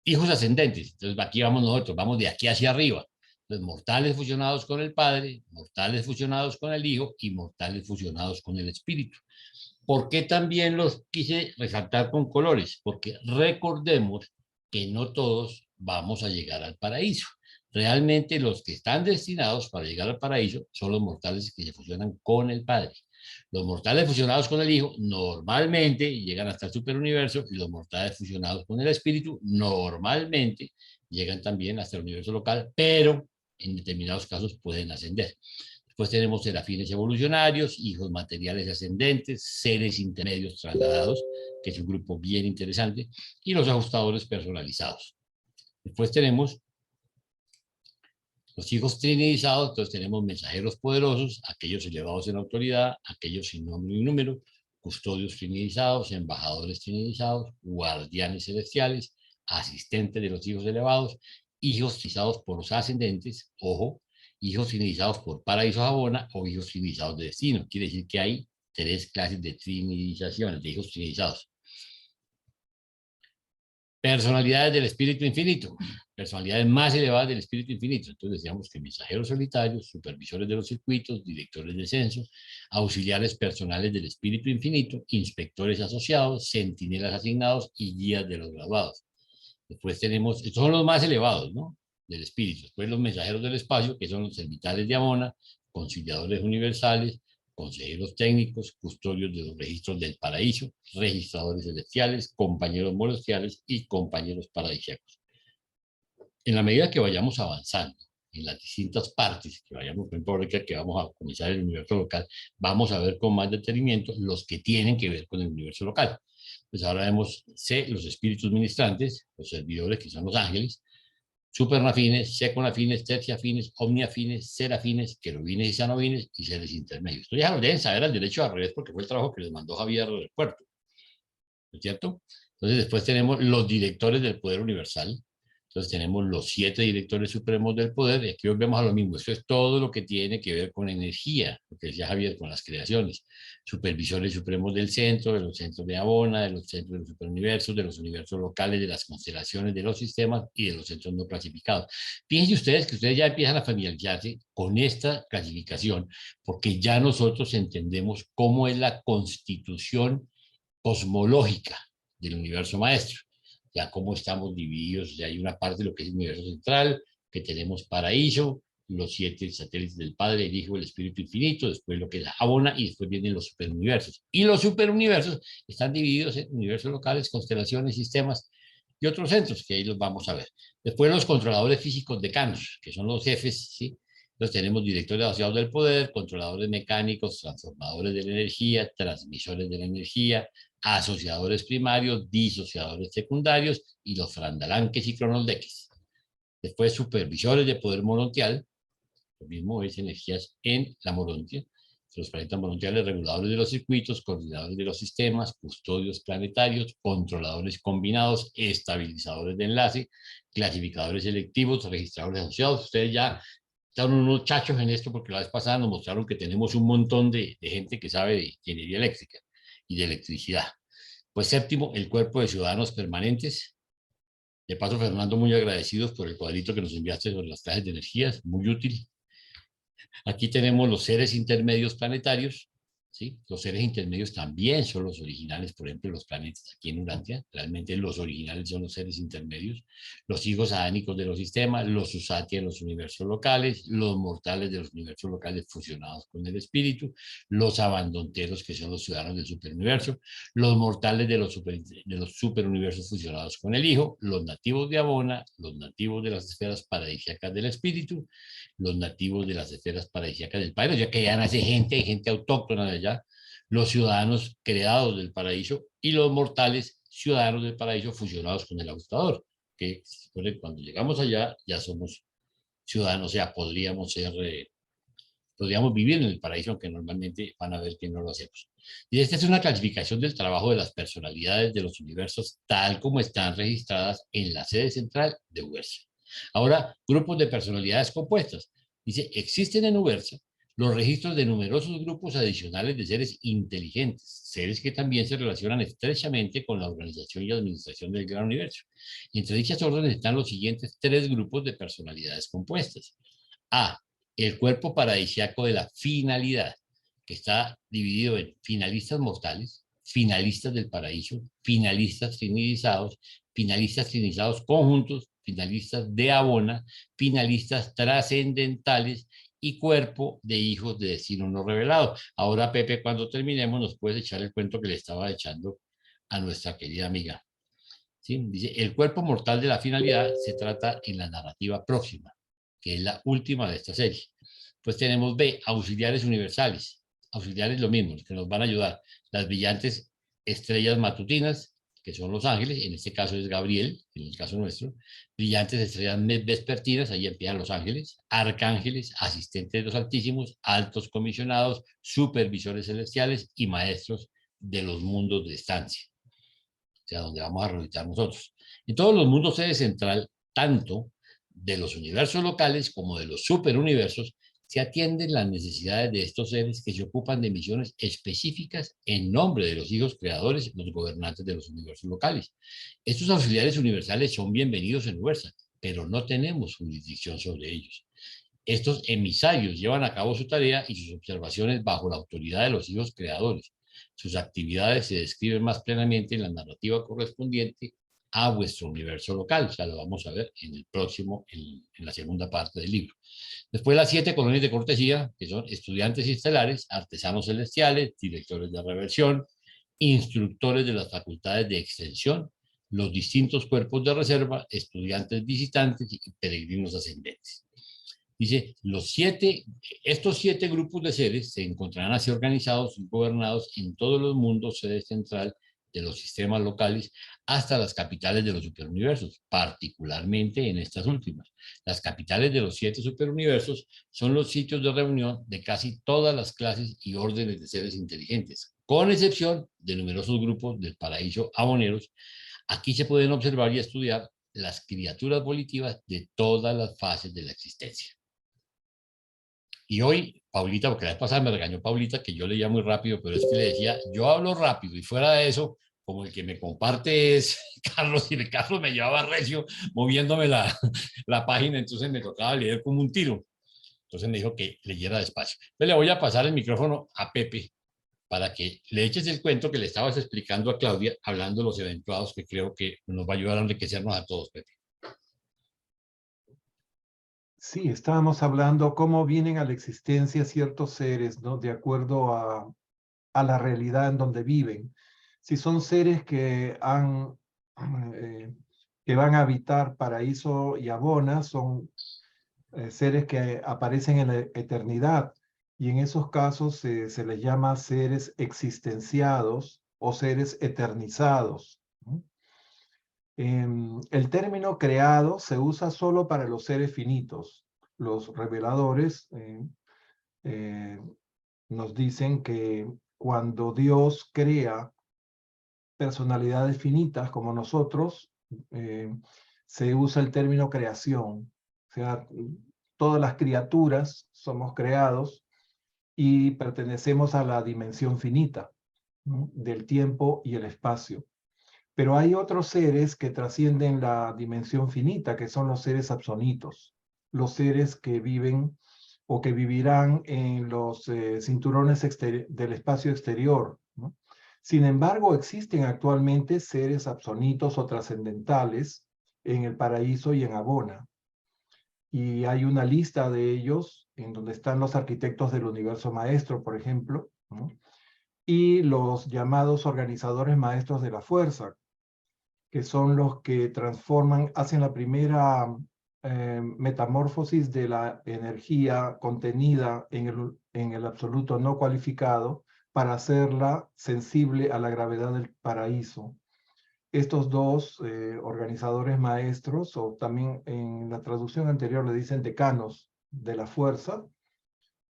hijos ascendentes. Entonces aquí vamos nosotros, vamos de aquí hacia arriba. Entonces, mortales fusionados con el Padre, mortales fusionados con el Hijo y mortales fusionados con el Espíritu. ¿Por qué también los quise resaltar con colores? Porque recordemos que no todos vamos a llegar al paraíso. Realmente los que están destinados para llegar al paraíso son los mortales que se fusionan con el Padre. Los mortales fusionados con el Hijo normalmente llegan hasta el superuniverso y los mortales fusionados con el Espíritu normalmente llegan también hasta el universo local, pero en determinados casos pueden ascender. Después tenemos serafines evolucionarios, hijos materiales ascendentes, seres intermedios trasladados, que es un grupo bien interesante, y los ajustadores personalizados. Después tenemos los hijos trinidizados, entonces tenemos mensajeros poderosos, aquellos elevados en autoridad, aquellos sin nombre ni número, custodios trinidizados, embajadores trinidizados, guardianes celestiales, asistentes de los hijos elevados, hijos trinidizados por los ascendentes, ojo, hijos trinidizados por paraíso Jabona o hijos trinidizados de destino. Quiere decir que hay 3 clases de trinidizaciones, de hijos trinidizados. Personalidades del espíritu infinito, personalidades más elevadas del espíritu infinito. Entonces decíamos que mensajeros solitarios, supervisores de los circuitos, directores de censo, auxiliares personales del espíritu infinito, inspectores asociados, centinelas asignados y guías de los graduados. Después tenemos, estos son los más elevados, ¿no? Del espíritu. Después los mensajeros del espacio, que son los servitales de Amona, conciliadores universales, consejeros técnicos, custodios de los registros del paraíso, registradores celestiales, compañeros molestiales y compañeros paradisíacos. En la medida que vayamos avanzando en las distintas partes, que vayamos, por ejemplo, ahorita que vamos a comenzar el universo local, vamos a ver con más detenimiento los que tienen que ver con el universo local. Pues ahora vemos los espíritus ministrantes, los servidores, que son los ángeles, supernafines, seconafines, terciafines, omniafines, serafines, querubines y sanovines y seres intermedios. Esto ya lo deben saber al derecho al revés porque fue el trabajo que les mandó Javier del Puerto, ¿no es cierto? Entonces después tenemos los directores del poder universal. Entonces tenemos los 7 directores supremos del poder y aquí volvemos a lo mismo. Esto es todo lo que tiene que ver con energía, lo que decía Javier, con las creaciones. Supervisores supremos del centro, de los centros de Abona, de los centros de los superuniversos, de los universos locales, de las constelaciones, de los sistemas y de los centros no clasificados. Fíjense ustedes que ustedes ya empiezan a familiarizarse con esta clasificación porque ya nosotros entendemos cómo es la constitución cosmológica del universo maestro. Ya cómo estamos divididos, ya hay una parte de lo que es el universo central, que tenemos paraíso, los 7 satélites del Padre, el Hijo, el Espíritu Infinito, después lo que es Abona, y después vienen los superuniversos. Y los superuniversos están divididos en universos locales, constelaciones, sistemas y otros centros, que ahí los vamos a ver. Después los controladores físicos decanos, que son los jefes, ¿sí? Entonces tenemos directores asociados del poder, controladores mecánicos, transformadores de la energía, transmisores de la energía, asociadores primarios, disociadores secundarios y los frandalanques y cronoldeques. Después supervisores de poder morontial, lo mismo es energías en la morontia, los planetas morontiales, reguladores de los circuitos, coordinadores de los sistemas, custodios planetarios, controladores combinados, estabilizadores de enlace, clasificadores selectivos, registradores asociados. Ustedes ya están unos chachos en esto porque la vez pasada nos mostraron que tenemos un montón de gente que sabe de ingeniería eléctrica y de electricidad. Pues séptimo, el cuerpo de ciudadanos permanentes. De paso, Fernando, muy agradecidos por el cuadrito que nos enviaste sobre las clases de energías, muy útil. Aquí tenemos los seres intermedios planetarios, ¿sí? Los seres intermedios también son los originales, por ejemplo, los planetas aquí en Urantia, realmente los originales son los seres intermedios, los hijos adánicos de los sistemas, los Usati en los universos locales, los mortales de los universos locales fusionados con el espíritu, los abandonteros que son los ciudadanos del superuniverso, los mortales de los superuniversos fusionados con el hijo, los nativos de Abona, los nativos de las esferas paradisíacas del espíritu, los nativos de las esferas paradisíacas del paraíso, ya que ya nace gente autóctona de allá, los ciudadanos creados del paraíso y los mortales ciudadanos del paraíso fusionados con el ajustador, que cuando llegamos allá ya somos ciudadanos, o sea, podríamos vivir en el paraíso, aunque normalmente van a ver que no lo hacemos. Y esta es una clasificación del trabajo de las personalidades de los universos tal como están registradas en la sede central de Ubersa. Ahora, grupos de personalidades compuestas. Dice, existen en Ubersa los registros de numerosos grupos adicionales de seres inteligentes, seres que también se relacionan estrechamente con la organización y administración del gran universo. Y entre dichas órdenes están los siguientes 3 grupos de personalidades compuestas. A, el cuerpo paradisiaco de la finalidad, que está dividido en finalistas mortales, finalistas del paraíso, finalistas trinizados conjuntos, finalistas de abona, finalistas trascendentales y cuerpo de hijos de destino no revelado. Ahora, Pepe, cuando terminemos, nos puedes echar el cuento que le estaba echando a nuestra querida amiga. ¿Sí? Dice, el cuerpo mortal de la finalidad se trata en la narrativa próxima, que es la última de esta serie. Pues tenemos B, auxiliares universales. Auxiliares lo mismo, que nos van a ayudar. Las brillantes estrellas matutinas, que son los ángeles, en este caso es Gabriel, en el caso nuestro. Brillantes estrellas vespertinas, ahí empiezan los ángeles. Arcángeles, asistentes de los altísimos, altos comisionados, supervisores celestiales y maestros de los mundos de estancia. O sea, donde vamos a realizar nosotros. En todos los mundos sede central, tanto de los universos locales como de los superuniversos, se atienden las necesidades de estos seres que se ocupan de misiones específicas en nombre de los hijos creadores, los gobernantes de los universos locales. Estos auxiliares universales son bienvenidos en Huerza, pero no tenemos jurisdicción sobre ellos. Estos emisarios llevan a cabo su tarea y sus observaciones bajo la autoridad de los hijos creadores. Sus actividades se describen más plenamente en la narrativa correspondiente a vuestro universo local. O sea, lo vamos a ver en el próximo, en la segunda parte del libro. Después las 7 colonias de cortesía, que son estudiantes estelares, artesanos celestiales, directores de reversión, instructores de las facultades de extensión, los distintos cuerpos de reserva, estudiantes visitantes y peregrinos ascendentes. Dice, estos 7 grupos de seres se encontrarán así organizados y gobernados en todos los mundos sede central de los sistemas locales hasta las capitales de los superuniversos, particularmente en estas últimas. Las capitales de los 7 superuniversos son los sitios de reunión de casi todas las clases y órdenes de seres inteligentes, con excepción de numerosos grupos del paraíso aboneros. Aquí se pueden observar y estudiar las criaturas volitivas de todas las fases de la existencia. Y hoy, Paulita, porque la vez pasada me regañó Paulita, que yo leía muy rápido, pero es que le decía, yo hablo rápido y fuera de eso, como el que me comparte es Carlos, y Carlos me llevaba recio moviéndome la página, entonces me tocaba leer como un tiro. Entonces me dijo que leyera despacio. Entonces le voy a pasar el micrófono a Pepe para que le eches el cuento que le estabas explicando a Claudia, hablando de los eventuados, que creo que nos va a ayudar a enriquecernos a todos, Pepe. Sí, estábamos hablando cómo vienen a la existencia ciertos seres, ¿no? De acuerdo a la realidad en donde viven. Si son seres que van a habitar paraíso y abona, son seres que aparecen en la eternidad. Y en esos casos se les llama seres existenciados o seres eternizados, ¿no? El término creado se usa solo para los seres finitos. Los reveladores nos dicen que cuando Dios crea personalidades finitas como nosotros, se usa el término creación. O sea, todas las criaturas somos creados y pertenecemos a la dimensión finita, ¿no? Del tiempo y el espacio. Pero hay otros seres que trascienden la dimensión finita, que son los seres absonitos, los seres que viven o que vivirán en los cinturones del espacio exterior, ¿no? Sin embargo, existen actualmente seres absonitos o trascendentales en el paraíso y en Abona. Y hay una lista de ellos en donde están los arquitectos del universo maestro, por ejemplo, ¿no? Y los llamados organizadores maestros de la fuerza, que son los que transforman, hacen la primera metamorfosis de la energía contenida en el absoluto no cualificado para hacerla sensible a la gravedad del paraíso. Estos dos organizadores maestros, o también en la traducción anterior le dicen decanos de la fuerza,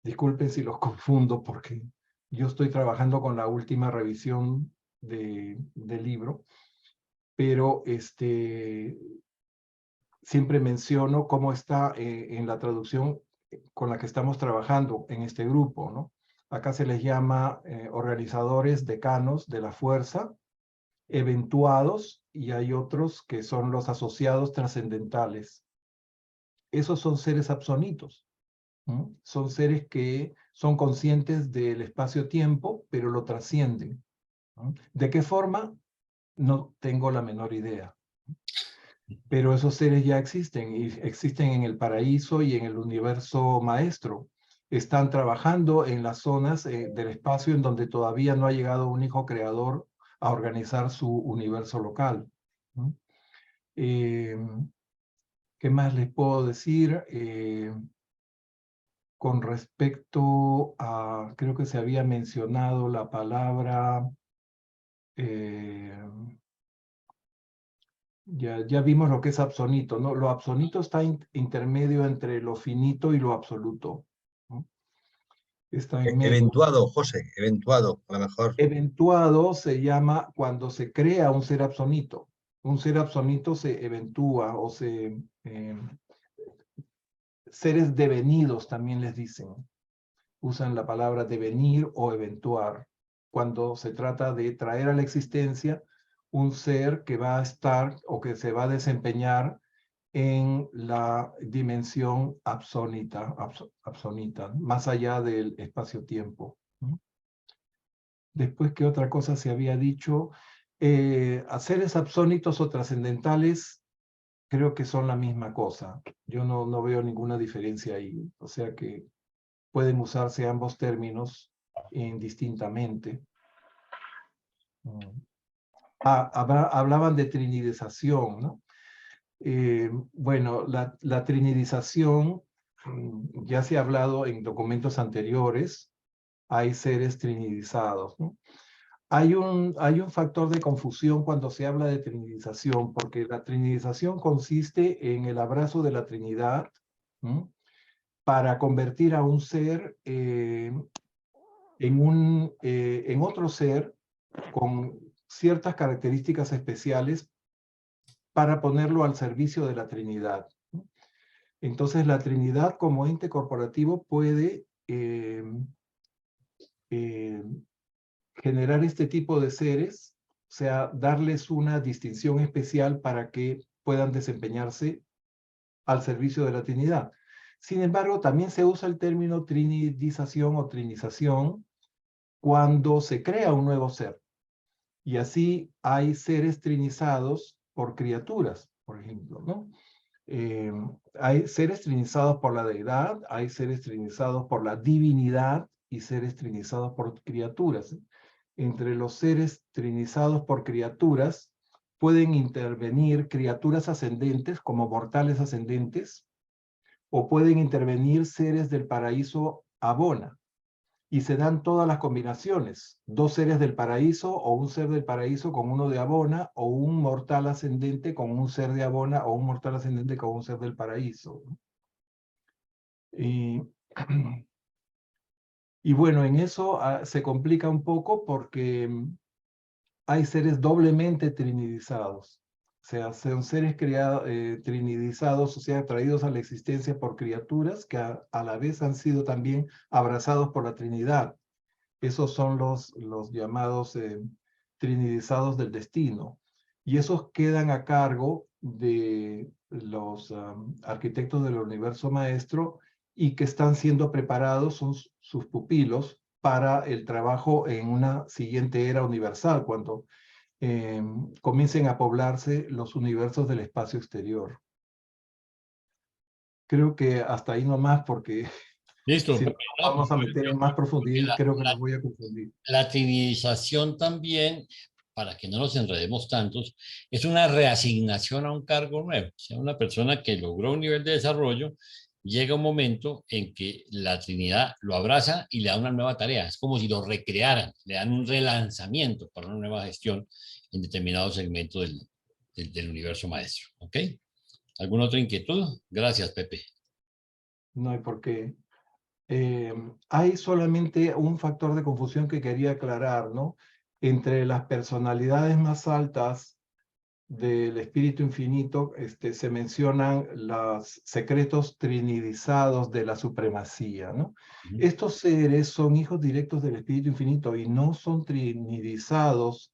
disculpen si los confundo porque yo estoy trabajando con la última revisión del libro, pero siempre menciono cómo está en la traducción con la que estamos trabajando en este grupo, ¿no? Acá se les llama organizadores decanos de la fuerza, eventuados, y hay otros que son los asociados trascendentales. Esos son seres absonitos. Son seres que son conscientes del espacio-tiempo, pero lo trascienden. ¿De qué forma? No tengo la menor idea. Pero esos seres ya existen, y existen en el paraíso y en el universo maestro. Están trabajando en las zonas del espacio en donde todavía no ha llegado un hijo creador a organizar su universo local. ¿Qué más les puedo decir? Con respecto a, creo que se había mencionado la palabra, ya vimos lo que es absonito, ¿no? Lo absonito está intermedio entre lo finito y lo absoluto, ¿no? Está en medio. Eventuado, José, eventuado, a lo mejor. Eventuado se llama cuando se crea un ser absonito. Un ser absonito se eventúa o se... seres devenidos también les dicen. Usan la palabra devenir o eventuar cuando se trata de traer a la existencia un ser que va a estar o que se va a desempeñar en la dimensión absonita, más allá del espacio-tiempo. Después, ¿qué otra cosa se había dicho? A seres absónitos o trascendentales creo que son la misma cosa. Yo no veo ninguna diferencia ahí. O sea que pueden usarse ambos términos indistintamente. Hablaban de trinidización, ¿no? Bueno, la trinidización ya se ha hablado en documentos anteriores. Hay seres trinidizados, ¿no? Hay un factor de confusión cuando se habla de trinidización, porque la trinidización consiste en el abrazo de la Trinidad, ¿no?, para convertir a un ser en otro ser con ciertas características especiales para ponerlo al servicio de la Trinidad. Entonces la Trinidad como ente corporativo puede generar este tipo de seres, o sea, darles una distinción especial para que puedan desempeñarse al servicio de la Trinidad. Sin embargo, también se usa el término trinidización o trinización cuando se crea un nuevo ser. Y así hay seres trinizados por criaturas, por ejemplo, ¿no? Hay seres trinizados por la deidad, hay seres trinizados por la divinidad y seres trinizados por criaturas. Entre los seres trinizados por criaturas pueden intervenir criaturas ascendentes como mortales ascendentes, o pueden intervenir seres del paraíso Abona, y se dan todas las combinaciones, 2 seres del paraíso o un ser del paraíso con uno de Abona, o un mortal ascendente con un ser de Abona, o un mortal ascendente con un ser del paraíso. Y bueno, en eso se complica un poco porque hay seres doblemente trinidizados. O sea, son seres trinidizados, o sea, traídos a la existencia por criaturas que a la vez han sido también abrazados por la Trinidad. Esos son los llamados trinidizados del destino. Y esos quedan a cargo de los arquitectos del universo maestro, y que están siendo preparados, son sus pupilos, para el trabajo en una siguiente era universal, cuando comiencen a poblarse los universos del espacio exterior. Creo que hasta ahí nomás, porque Listo. si vamos a meter en más profundidad, creo que nos voy a confundir. La trinización también, para que no nos enredemos tantos, es una reasignación a un cargo nuevo. O sea, una persona que logró un nivel de desarrollo, llega un momento en que la Trinidad lo abraza y le da una nueva tarea. Es como si lo recrearan, le dan un relanzamiento para una nueva gestión en determinado segmento del universo maestro. ¿Ok? ¿Alguna otra inquietud? Gracias, Pepe. No hay por qué. Hay solamente un factor de confusión que quería aclarar, ¿no? Entre las personalidades más altas del Espíritu Infinito se mencionan los secretos trinidizados de la supremacía, ¿no? Ujú. Estos seres son hijos directos del Espíritu Infinito y no son trinidizados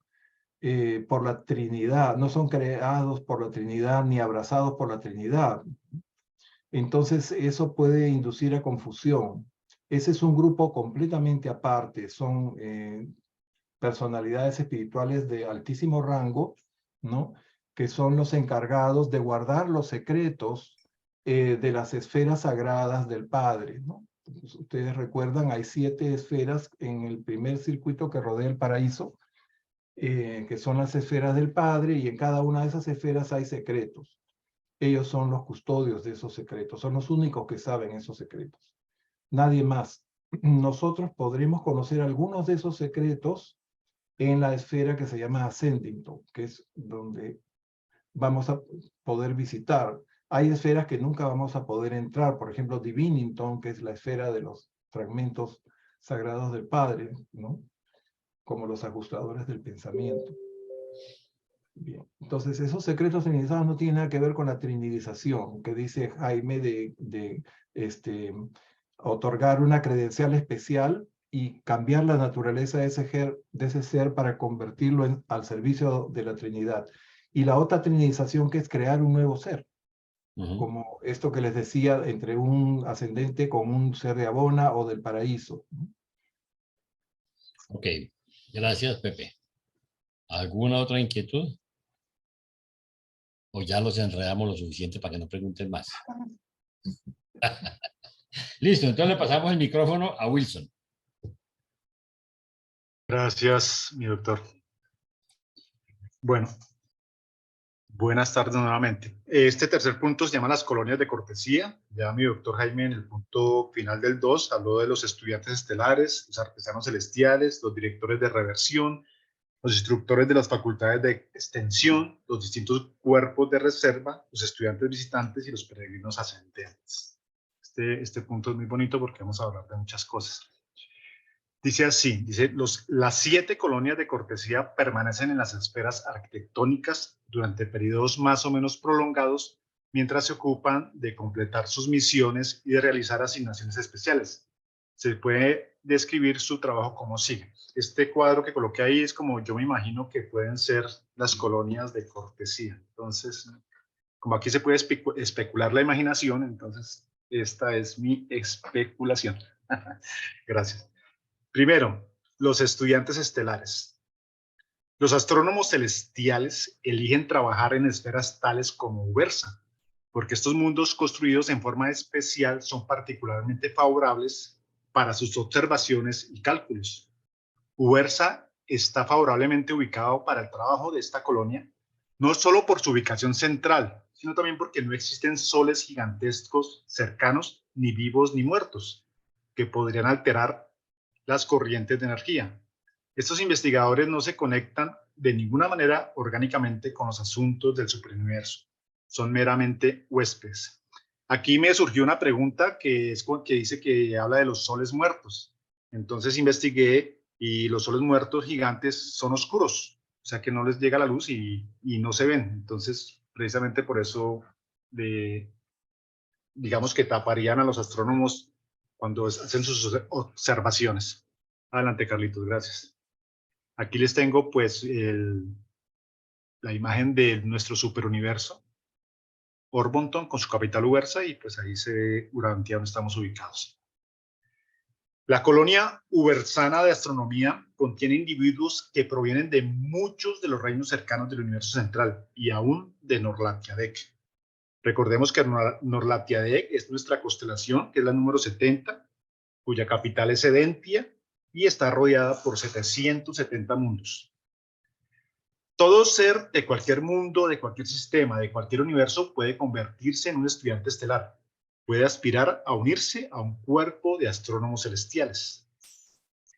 por la Trinidad, no son creados por la Trinidad ni abrazados por la Trinidad. Entonces eso puede inducir a confusión. Ese es un grupo completamente aparte, son personalidades espirituales de altísimo rango, ¿no? Que son los encargados de guardar los secretos de las esferas sagradas del Padre, ¿no? Entonces, ustedes recuerdan, hay 7 esferas en el primer circuito que rodea el paraíso, que son las esferas del Padre, y en cada una de esas esferas hay secretos. Ellos son los custodios de esos secretos, son los únicos que saben esos secretos. Nadie más. Nosotros podremos conocer algunos de esos secretos en la esfera que se llama Ascendington, que es donde vamos a poder visitar. Hay esferas que nunca vamos a poder entrar, por ejemplo, Divinington, que es la esfera de los fragmentos sagrados del Padre, ¿no? Como los ajustadores del pensamiento. Bien, entonces esos secretos trinidizados no tienen nada que ver con la trinidización, que dice Jaime de otorgar una credencial especial y cambiar la naturaleza de ese ser para convertirlo al servicio de la Trinidad. Y la otra trinidización, que es crear un nuevo ser, como esto que les decía, entre un ascendente con un ser de Abona o del paraíso. Ok, gracias, Pepe. ¿Alguna otra inquietud? ¿O ya los enredamos lo suficiente para que no pregunten más? Listo, entonces le pasamos el micrófono a Wilson. Gracias, mi doctor. Bueno, buenas tardes nuevamente. Este tercer punto se llama las colonias de cortesía. Ya mi doctor Jaime en el punto final del 2 habló de los estudiantes estelares, los artesanos celestiales, los directores de reversión, los instructores de las facultades de extensión, los distintos cuerpos de reserva, los estudiantes visitantes y los peregrinos ascendentes. Este punto es muy bonito porque vamos a hablar de muchas cosas. Dice así, las 7 colonias de cortesía permanecen en las esferas arquitectónicas durante periodos más o menos prolongados mientras se ocupan de completar sus misiones y de realizar asignaciones especiales. Se puede describir su trabajo como sigue. Este cuadro que coloqué ahí es como yo me imagino que pueden ser las colonias de cortesía. Entonces, como aquí se puede especular la imaginación, entonces esta es mi especulación. Gracias. Primero, los estudiantes estelares. Los astrónomos celestiales eligen trabajar en esferas tales como Ubersa, porque estos mundos construidos en forma especial son particularmente favorables para sus observaciones y cálculos. Ubersa está favorablemente ubicado para el trabajo de esta colonia, no solo por su ubicación central, sino también porque no existen soles gigantescos cercanos, ni vivos ni muertos, que podrían alterar las corrientes de energía. Estos investigadores no se conectan de ninguna manera orgánicamente con los asuntos del superuniverso. Son meramente huéspedes. Aquí me surgió una pregunta que dice que habla de los soles muertos. Entonces investigué y los soles muertos gigantes son oscuros, o sea que no les llega la luz y no se ven. Entonces, precisamente por eso, digamos que taparían a los astrónomos cuando hacen sus observaciones. Adelante, Carlitos, gracias. Aquí les tengo pues la imagen de nuestro superuniverso, Orbonton, con su capital Ubersa, y pues ahí se ve Urantia donde estamos ubicados. La colonia ubersana de astronomía contiene individuos que provienen de muchos de los reinos cercanos del universo central y aún de Norlatiadec. Recordemos que Norlatiadec es nuestra constelación, que es la número 70, cuya capital es Edentia y está rodeada por 770 mundos. Todo ser de cualquier mundo, de cualquier sistema, de cualquier universo puede convertirse en un estudiante estelar. Puede aspirar a unirse a un cuerpo de astrónomos celestiales.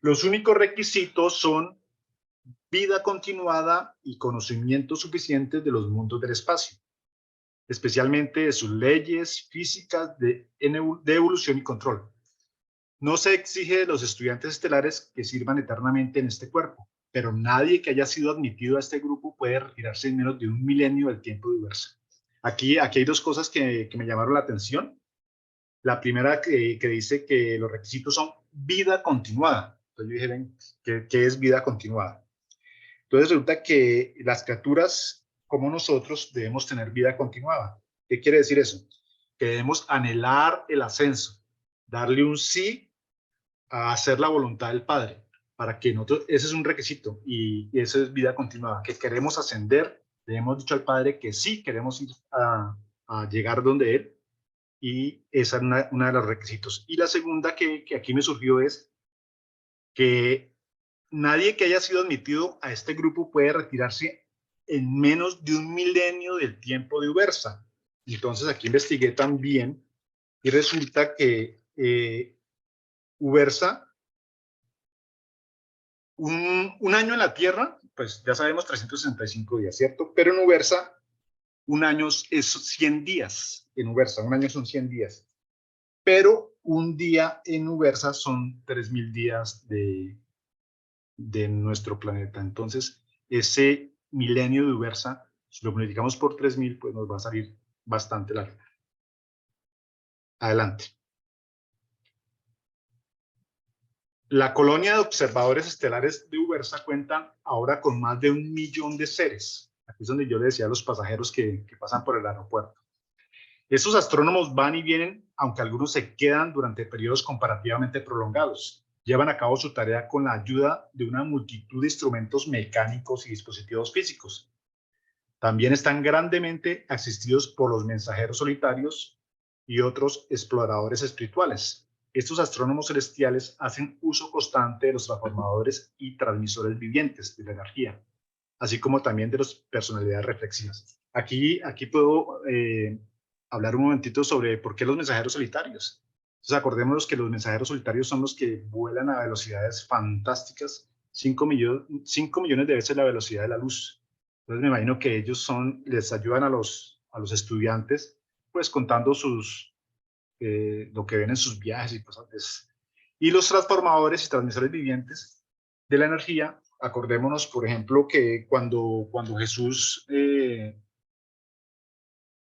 Los únicos requisitos son vida continuada y conocimientos suficientes de los mundos del espacio, especialmente de sus leyes físicas de evolución y control. No se exige de los estudiantes estelares que sirvan eternamente en este cuerpo. pero nadie que haya sido admitido a este grupo puede retirarse en menos de 1 milenio del tiempo de Ubersa. Aquí hay dos cosas que me llamaron la atención. La primera que dice que los requisitos son vida continuada. Entonces yo dije, ven, ¿qué es vida continuada? Entonces resulta que las criaturas como nosotros debemos tener vida continuada. ¿Qué quiere decir eso? Que debemos anhelar el ascenso, darle un sí a hacer la voluntad del Padre, para que nosotros, ese es un requisito y eso es vida continuada, que queremos ascender, le hemos dicho al Padre que sí queremos ir a llegar donde Él, y esa es una de los requisitos. Y la segunda que aquí me surgió es que nadie que haya sido admitido a este grupo puede retirarse en menos de 1 milenio del tiempo de Ubersa. Entonces aquí investigué también y resulta que Ubersa, un año en la Tierra, pues ya sabemos 365 días, ¿cierto? Pero en Ubersa, un año es 100 días. En Ubersa, un año son 100 días. Pero un día en Ubersa son 3000 días de nuestro planeta. Entonces, ese milenio de Ubersa, si lo multiplicamos por 3000, pues nos va a salir bastante largo. Adelante. La colonia de observadores estelares de Ubersa cuentan ahora con más de 1 millón de seres. Aquí es donde yo le decía a los pasajeros que pasan por el aeropuerto. Esos astrónomos van y vienen, aunque algunos se quedan durante periodos comparativamente prolongados. Llevan a cabo su tarea con la ayuda de una multitud de instrumentos mecánicos y dispositivos físicos. También están grandemente asistidos por los mensajeros solitarios y otros exploradores espirituales. Estos astrónomos celestiales hacen uso constante de los transformadores y transmisores vivientes de la energía, así como también de las personalidades reflexivas. Aquí puedo hablar un momentito sobre por qué los mensajeros solitarios. Entonces acordémonos que los mensajeros solitarios son los que vuelan a velocidades fantásticas, 5 millones de veces la velocidad de la luz. Entonces me imagino que ellos les ayudan a los estudiantes, pues contando lo que ven en sus viajes y cosas de eso. Y los transformadores y transmisores vivientes de la energía, acordémonos, por ejemplo, que cuando Jesús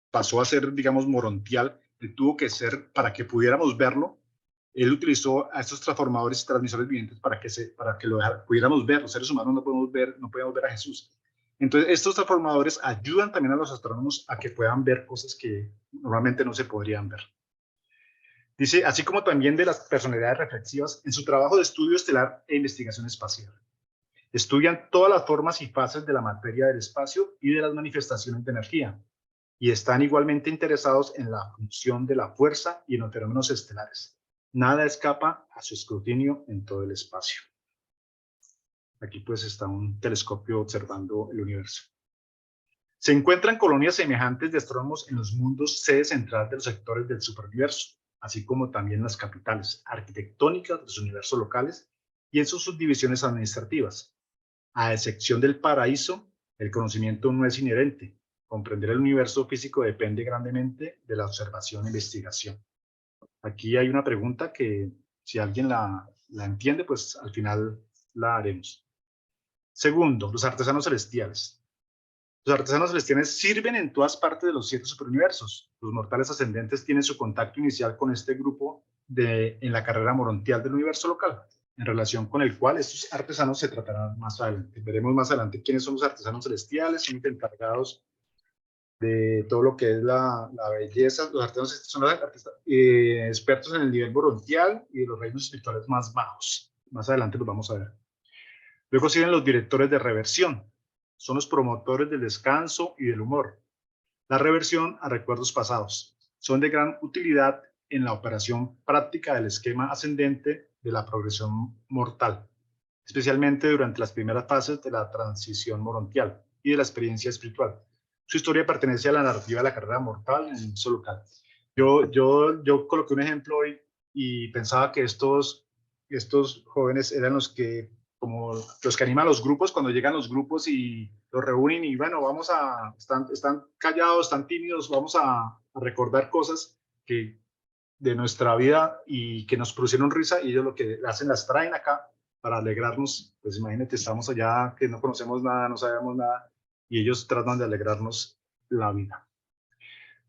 pasó a ser, digamos, morontial, él tuvo que ser, para que pudiéramos verlo, él utilizó a estos transformadores y transmisores vivientes para que pudiéramos ver. Los seres humanos no podemos ver a Jesús. Entonces, estos transformadores ayudan también a los astrónomos a que puedan ver cosas que normalmente no se podrían ver. Dice, así como también de las personalidades reflexivas en su trabajo de estudio estelar e investigación espacial. Estudian todas las formas y fases de la materia del espacio y de las manifestaciones de energía, y están igualmente interesados en la función de la fuerza y en los fenómenos estelares. Nada escapa a su escrutinio en todo el espacio. Aquí pues está un telescopio observando el universo. Se encuentran colonias semejantes de astrónomos en los mundos sede central de los sectores del superuniverso, así como también las capitales arquitectónicas de los universos locales y en sus subdivisiones administrativas. A excepción del paraíso, el conocimiento no es inherente. Comprender el universo físico depende grandemente de la observación e investigación. Aquí hay una pregunta que si alguien la entiende, pues al final la haremos. Segundo, los artesanos celestiales. Los artesanos celestiales sirven en todas partes de los 7 superuniversos. Los mortales ascendentes tienen su contacto inicial con este grupo en la carrera morontial del universo local, en relación con el cual estos artesanos se tratarán más adelante. Veremos más adelante quiénes son los artesanos celestiales, son los encargados de todo lo que es la belleza. Los artesanos son los expertos en el nivel morontial y de los reinos espirituales más bajos. Más adelante los vamos a ver. Luego siguen los directores de reversión. Son los promotores del descanso y del humor. La reversión a recuerdos pasados. Son de gran utilidad en la operación práctica del esquema ascendente de la progresión mortal, especialmente durante las primeras fases de la transición morontial y de la experiencia espiritual. Su historia pertenece a la narrativa de la carrera mortal en su local. Yo coloqué un ejemplo hoy y pensaba que estos jóvenes eran los que animan a los grupos cuando llegan los grupos y los reúnen y bueno, están callados, están tímidos, vamos a recordar cosas de nuestra vida y que nos producieron risa, y ellos lo que hacen las traen acá para alegrarnos. Pues imagínate, estamos allá que no conocemos nada, no sabemos nada, y ellos tratan de alegrarnos la vida.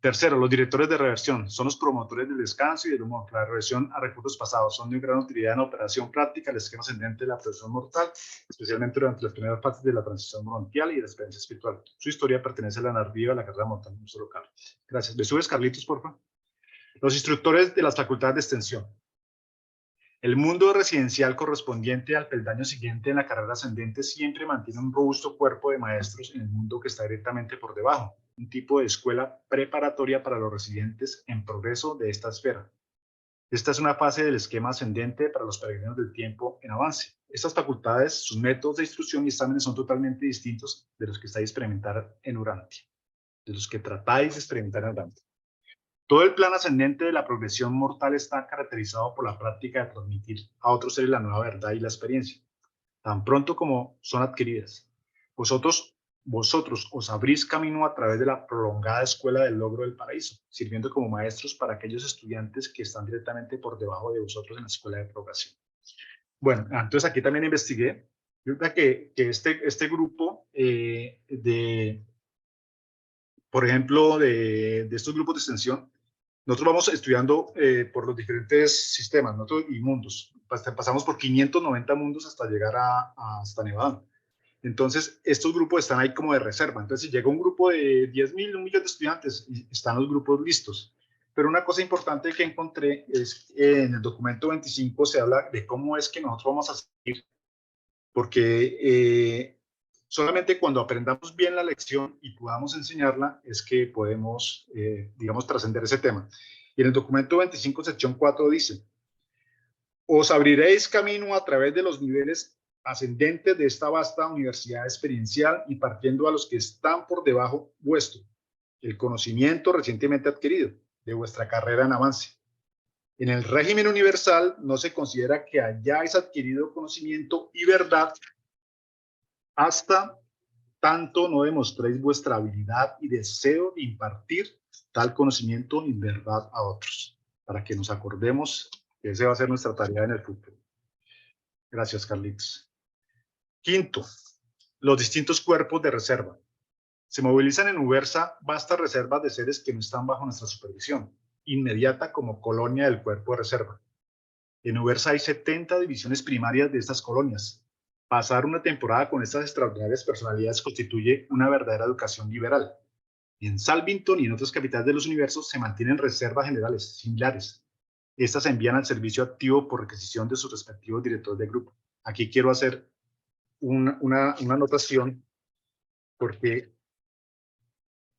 Tercero, los directores de reversión son los promotores del descanso y del humor. La reversión a recursos pasados son de gran utilidad en la operación práctica, el esquema ascendente de la progresión mortal, especialmente durante las primeras fases de la transición morontial y de la experiencia espiritual. Su historia pertenece a la narrativa de la carrera mortal de nuestro local. Gracias. ¿Le subes, Carlitos, por favor? Los instructores de las facultades de extensión. El mundo residencial correspondiente al peldaño siguiente en la carrera ascendente siempre mantiene un robusto cuerpo de maestros en el mundo que está directamente por debajo, un tipo de escuela preparatoria para los residentes en progreso de esta esfera. Esta es una fase del esquema ascendente para los peregrinos del tiempo en avance. Estas facultades, sus métodos de instrucción y exámenes son totalmente distintos de los que estáis experimentar en Urantia, de los que tratáis de experimentar en Urantia. Todo el plan ascendente de la progresión mortal está caracterizado por la práctica de transmitir a otros seres la nueva verdad y la experiencia, tan pronto como son adquiridas. Vosotros os abrís camino a través de la prolongada escuela del logro del paraíso, sirviendo como maestros para aquellos estudiantes que están directamente por debajo de vosotros en la escuela de progresión. Bueno, entonces aquí también investigué, yo creo que este grupo por ejemplo, de estos grupos de extensión, nosotros vamos estudiando por los diferentes sistemas y mundos. Pasamos por 590 mundos hasta llegar hasta Nevada. Entonces, estos grupos están ahí como de reserva. Entonces, si llega un grupo de 10.000, 1 millón de estudiantes, están los grupos listos. Pero una cosa importante que encontré es en el documento 25 se habla de cómo es que nosotros vamos a seguir. Porque solamente cuando aprendamos bien la lección y podamos enseñarla es que podemos, digamos, trascender ese tema. Y en el documento 25, sección 4 dice: os abriréis camino a través de los niveles ascendentes de esta vasta universidad experiencial, y partiendo a los que están por debajo vuestro, el conocimiento recientemente adquirido de vuestra carrera en avance. En el régimen universal no se considera que hayáis adquirido conocimiento y verdad hasta tanto no demostréis vuestra habilidad y deseo de impartir tal conocimiento y verdad a otros, para que nos acordemos que esa va a ser nuestra tarea en el futuro. Gracias, Carlitos. Quinto, los distintos cuerpos de reserva. Se movilizan en Ubersa vastas reservas de seres que no están bajo nuestra supervisión inmediata como colonia del cuerpo de reserva. En Ubersa hay 70 divisiones primarias de estas colonias. Pasar una temporada con estas extraordinarias personalidades constituye una verdadera educación liberal. En Salvington y en otras capitales de los universos se mantienen reservas generales similares. Estas se envían al servicio activo por requisición de sus respectivos directores de grupo. Aquí quiero hacer una anotación, porque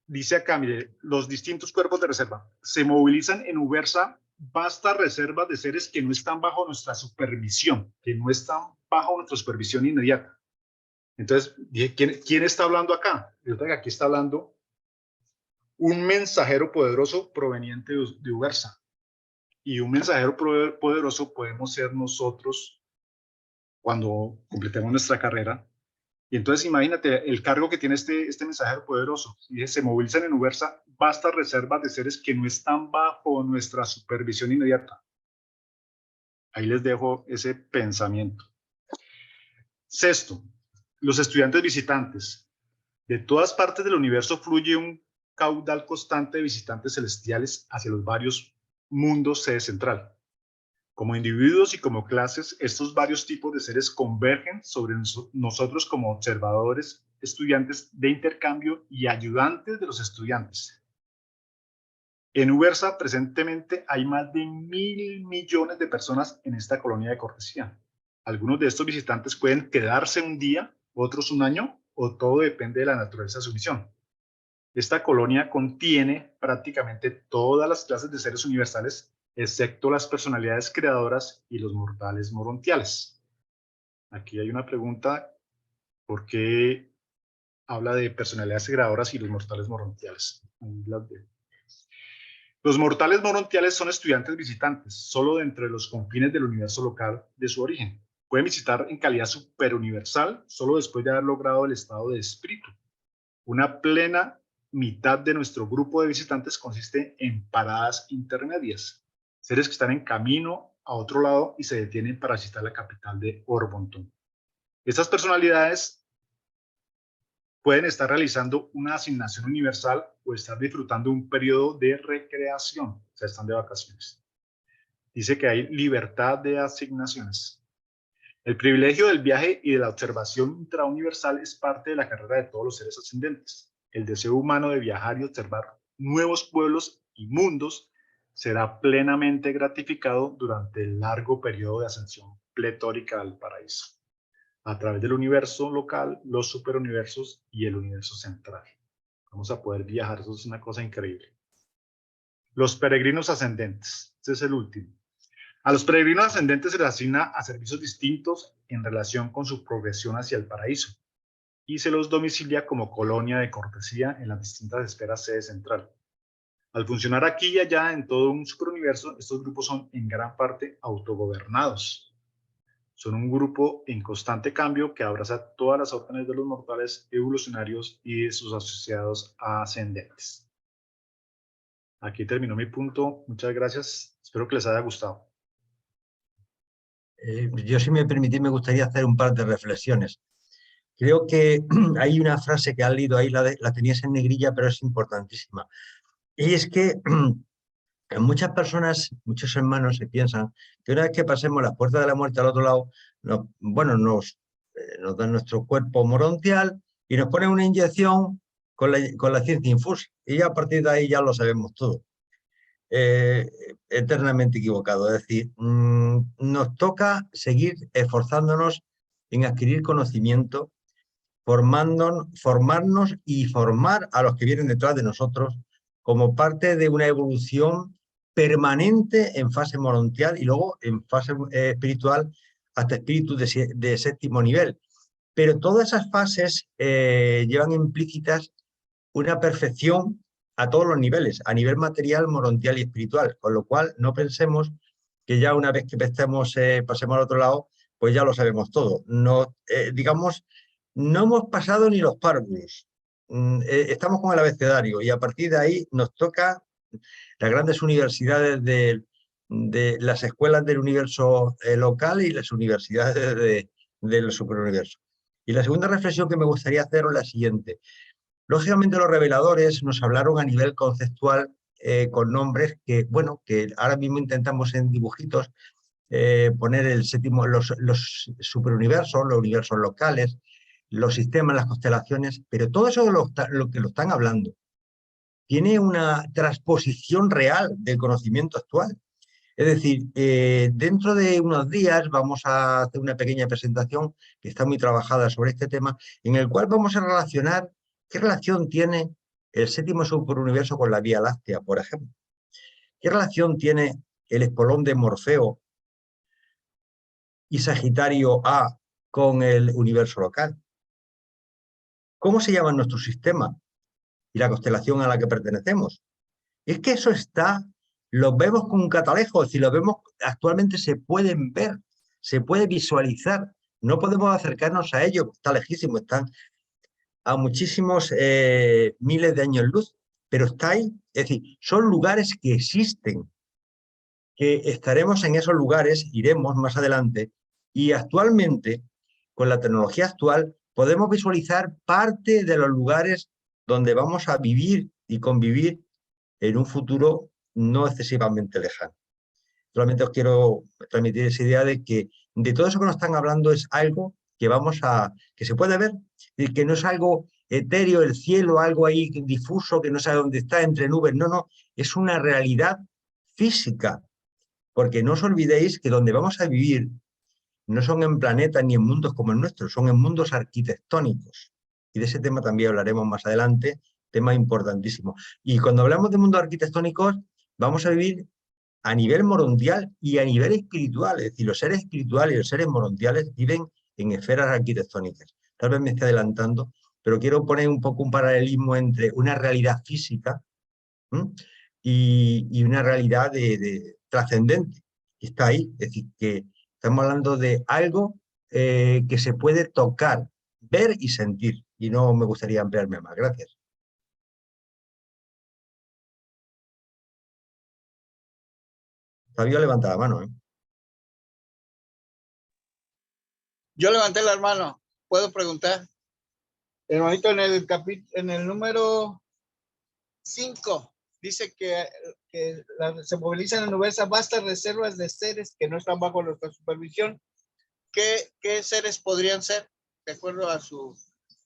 dice acá, mire, los distintos cuerpos de reserva se movilizan en Ubersa vastas reservas de seres que no están bajo nuestra supervisión, inmediata. Entonces, ¿quién está hablando acá? Aquí está hablando un mensajero poderoso proveniente de Ubersa. Y un mensajero poderoso podemos ser nosotros cuando completemos nuestra carrera. Y entonces imagínate el cargo que tiene este mensajero poderoso. Y se movilizan en Ubersa vastas reservas de seres que no están bajo nuestra supervisión inmediata. Ahí les dejo ese pensamiento. Sexto, los estudiantes visitantes. De todas partes del universo fluye un caudal constante de visitantes celestiales hacia los varios mundos sede central. Como individuos y como clases, estos varios tipos de seres convergen sobre nosotros como observadores, estudiantes de intercambio y ayudantes de los estudiantes. En Ubersa, presentemente, hay más de 1.000 millones de personas en esta colonia de cortesía. Algunos de estos visitantes pueden quedarse un día, otros un año, o todo depende de la naturaleza de su misión. Esta colonia contiene prácticamente todas las clases de seres universales, excepto las personalidades creadoras y los mortales morontiales. Aquí hay una pregunta: ¿por qué habla de personalidades creadoras y los mortales morontiales? Los mortales morontiales son estudiantes visitantes, solo dentro de los confines del universo local de su origen. Pueden visitar en calidad superuniversal solo después de haber logrado el estado de espíritu. Una plena mitad de nuestro grupo de visitantes consiste en paradas intermedias, seres que están en camino a otro lado y se detienen para visitar la capital de Orbonton. Estas personalidades pueden estar realizando una asignación universal o estar disfrutando un periodo de recreación, o sea, están de vacaciones. Dice que hay libertad de asignaciones. El privilegio del viaje y de la observación intrauniversal es parte de la carrera de todos los seres ascendentes. El deseo humano de viajar y observar nuevos pueblos y mundos será plenamente gratificado durante el largo periodo de ascensión pletórica al paraíso, a través del universo local, los superuniversos y el universo central. Vamos a poder viajar, eso es una cosa increíble. Los peregrinos ascendentes, este es el último. A los peregrinos ascendentes se les asigna a servicios distintos en relación con su progresión hacia el paraíso y se los domicilia como colonia de cortesía en las distintas esferas sede central. Al funcionar aquí y allá en todo un superuniverso, estos grupos son en gran parte autogobernados. Son un grupo en constante cambio que abraza todas las órdenes de los mortales evolucionarios y de sus asociados ascendentes. Aquí terminó mi punto. Muchas gracias. Espero que les haya gustado. Yo, si me permitís, me gustaría hacer un par de reflexiones. Creo que hay una frase que has leído ahí, la tenías en negrilla, pero es importantísima. Y es que muchas personas, muchos hermanos se piensan que una vez que pasemos la puerta de la muerte al otro lado, nos dan nuestro cuerpo morontial y nos ponen una inyección con la ciencia infusa. Y ya a partir de ahí ya lo sabemos todo. Eternamente equivocado. Es decir, nos toca seguir esforzándonos en adquirir conocimiento, formarnos y formar a los que vienen detrás de nosotros como parte de una evolución permanente en fase morontial y luego en fase espiritual hasta espíritus de séptimo nivel. Pero todas esas fases llevan implícitas una perfección a todos los niveles, a nivel material, morontial y espiritual, con lo cual no pensemos que ya una vez que pasemos al otro lado, pues ya lo sabemos todo. No, digamos, no hemos pasado ni los párvulos. Estamos con el abecedario y a partir de ahí nos toca las grandes universidades de las escuelas del universo local y las universidades del superuniverso. Y la segunda reflexión que me gustaría hacer es la siguiente. Lógicamente los reveladores nos hablaron a nivel conceptual con nombres que, bueno, que ahora mismo intentamos en dibujitos poner el séptimo, los superuniversos, los universos locales, los sistemas, las constelaciones, pero todo eso lo que lo están hablando tiene una transposición real del conocimiento actual. Es decir, dentro de unos días vamos a hacer una pequeña presentación que está muy trabajada sobre este tema, en el cual vamos a relacionar qué relación tiene el séptimo superuniverso con la Vía Láctea, por ejemplo. ¿Qué relación tiene el espolón de Morfeo y Sagitario A con el universo local? ¿Cómo se llama nuestro sistema y la constelación a la que pertenecemos? Es que eso lo vemos con un catalejo, es decir, lo vemos, actualmente se pueden ver, se puede visualizar, no podemos acercarnos a ellos, está lejísimo, están a muchísimos miles de años luz, pero está ahí, es decir, son lugares que existen, que estaremos en esos lugares, iremos más adelante, y actualmente, con la tecnología actual, podemos visualizar parte de los lugares donde vamos a vivir y convivir en un futuro no excesivamente lejano. Solamente os quiero transmitir esa idea de que de todo eso que nos están hablando es algo que se puede ver, y que no es algo etéreo, el cielo, algo ahí difuso, que no sabe dónde está, entre nubes, no, es una realidad física, porque no os olvidéis que donde vamos a vivir no son en planetas ni en mundos como el nuestro, son en mundos arquitectónicos. Y de ese tema también hablaremos más adelante, tema importantísimo. Y cuando hablamos de mundos arquitectónicos, vamos a vivir a nivel morontial y a nivel espiritual. Es decir, los seres espirituales y los seres morontiales viven en esferas arquitectónicas. Tal vez me esté adelantando, pero quiero poner un poco un paralelismo entre una realidad física y una realidad trascendente, que está ahí. Es decir, que estamos hablando de algo que se puede tocar, ver y sentir. Y no me gustaría ampliarme más. Gracias. Fabio levanta la mano, ¿eh? Yo levanté la mano. ¿Puedo preguntar? Hermanito, en el número 5 dice que se movilizan en Nubesa vastas reservas de seres que no están bajo nuestra supervisión. ¿Qué seres podrían ser, de acuerdo a su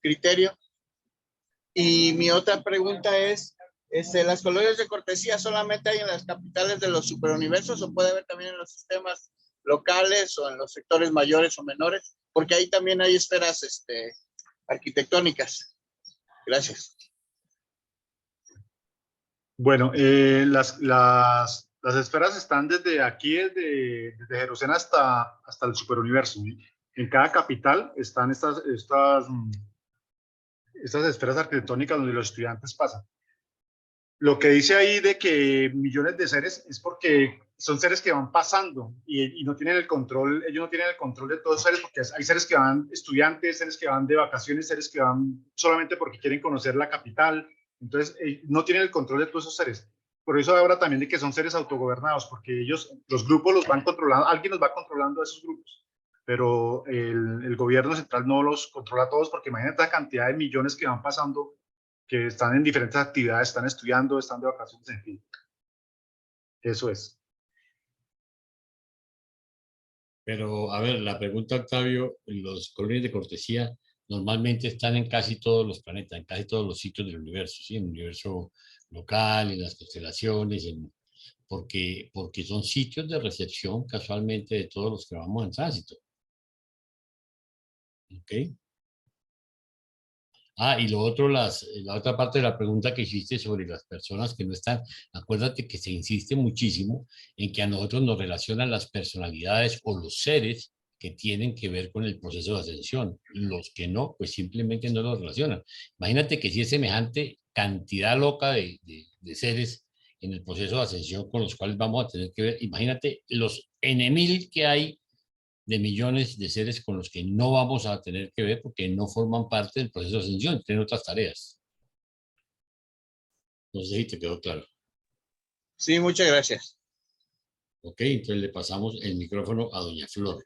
criterio? Y mi otra pregunta es, ¿las colonias de cortesía solamente hay en las capitales de los superuniversos o puede haber también en los sistemas locales o en los sectores mayores o menores? Porque ahí también hay esferas arquitectónicas. Gracias. Bueno, las esferas están desde aquí, desde Jerusalén hasta el superuniverso. En cada capital están estas esferas arquitectónicas donde los estudiantes pasan. Lo que dice ahí de que millones de seres es porque son seres que van pasando y no tienen el control, ellos no tienen el control de todos los seres, porque hay seres que van estudiantes, seres que van de vacaciones, seres que van solamente porque quieren conocer la capital. Entonces, no tienen el control de todos esos seres. Por eso ahora también de que son seres autogobernados, porque ellos, los grupos los van controlando, alguien los va controlando a esos grupos, pero el gobierno central no los controla a todos, porque imagínate la cantidad de millones que van pasando, que están en diferentes actividades, están estudiando, están de vacaciones, en fin. Eso es. Pero, a ver, la pregunta, Octavio, los colonias de cortesía normalmente están en casi todos los planetas, en casi todos los sitios del universo, ¿sí? En el universo local, en las constelaciones, porque son sitios de recepción casualmente de todos los que vamos en tránsito. ¿Ok? Y lo otro, la otra parte de la pregunta que hiciste sobre las personas que no están, acuérdate que se insiste muchísimo en que a nosotros nos relacionan las personalidades o los seres que tienen que ver con el proceso de ascensión. Los que no, pues simplemente no los relacionan. Imagínate que si es semejante cantidad loca de seres en el proceso de ascensión con los cuales vamos a tener que ver, imagínate los enemigos que hay de millones de seres con los que no vamos a tener que ver porque no forman parte del proceso de ascensión, tienen otras tareas. No sé si te quedó claro. Sí, muchas gracias. Ok, entonces le pasamos el micrófono a doña Flor.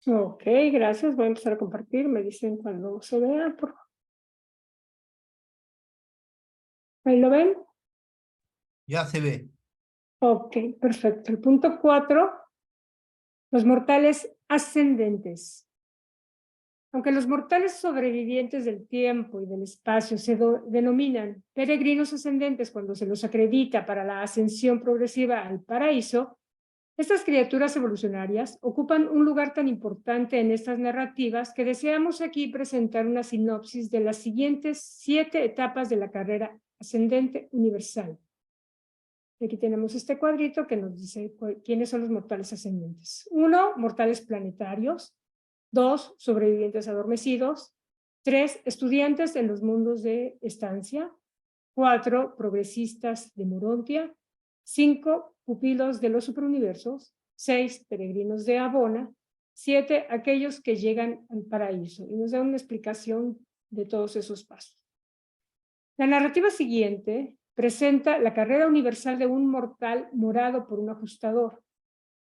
Ok, gracias. Voy a empezar a compartir. Me dicen cuando se vea, por favor. ¿Ahí lo ven? Ya se ve. Ok, perfecto. El punto 4, los mortales ascendentes. Aunque los mortales sobrevivientes del tiempo y del espacio se denominan peregrinos ascendentes cuando se los acredita para la ascensión progresiva al paraíso, estas criaturas evolucionarias ocupan un lugar tan importante en estas narrativas que deseamos aquí presentar una sinopsis de las siguientes 7 etapas de la carrera ascendente universal. Aquí tenemos este cuadrito que nos dice quiénes son los mortales ascendentes. 1, mortales planetarios. 2, sobrevivientes adormecidos. 3, estudiantes en los mundos de estancia. 4, progresistas de Morontia. 5, pupilos de los superuniversos. 6, peregrinos de Abona. 7, aquellos que llegan al paraíso. Y nos da una explicación de todos esos pasos. La narrativa siguiente presenta la carrera universal de un mortal morado por un ajustador.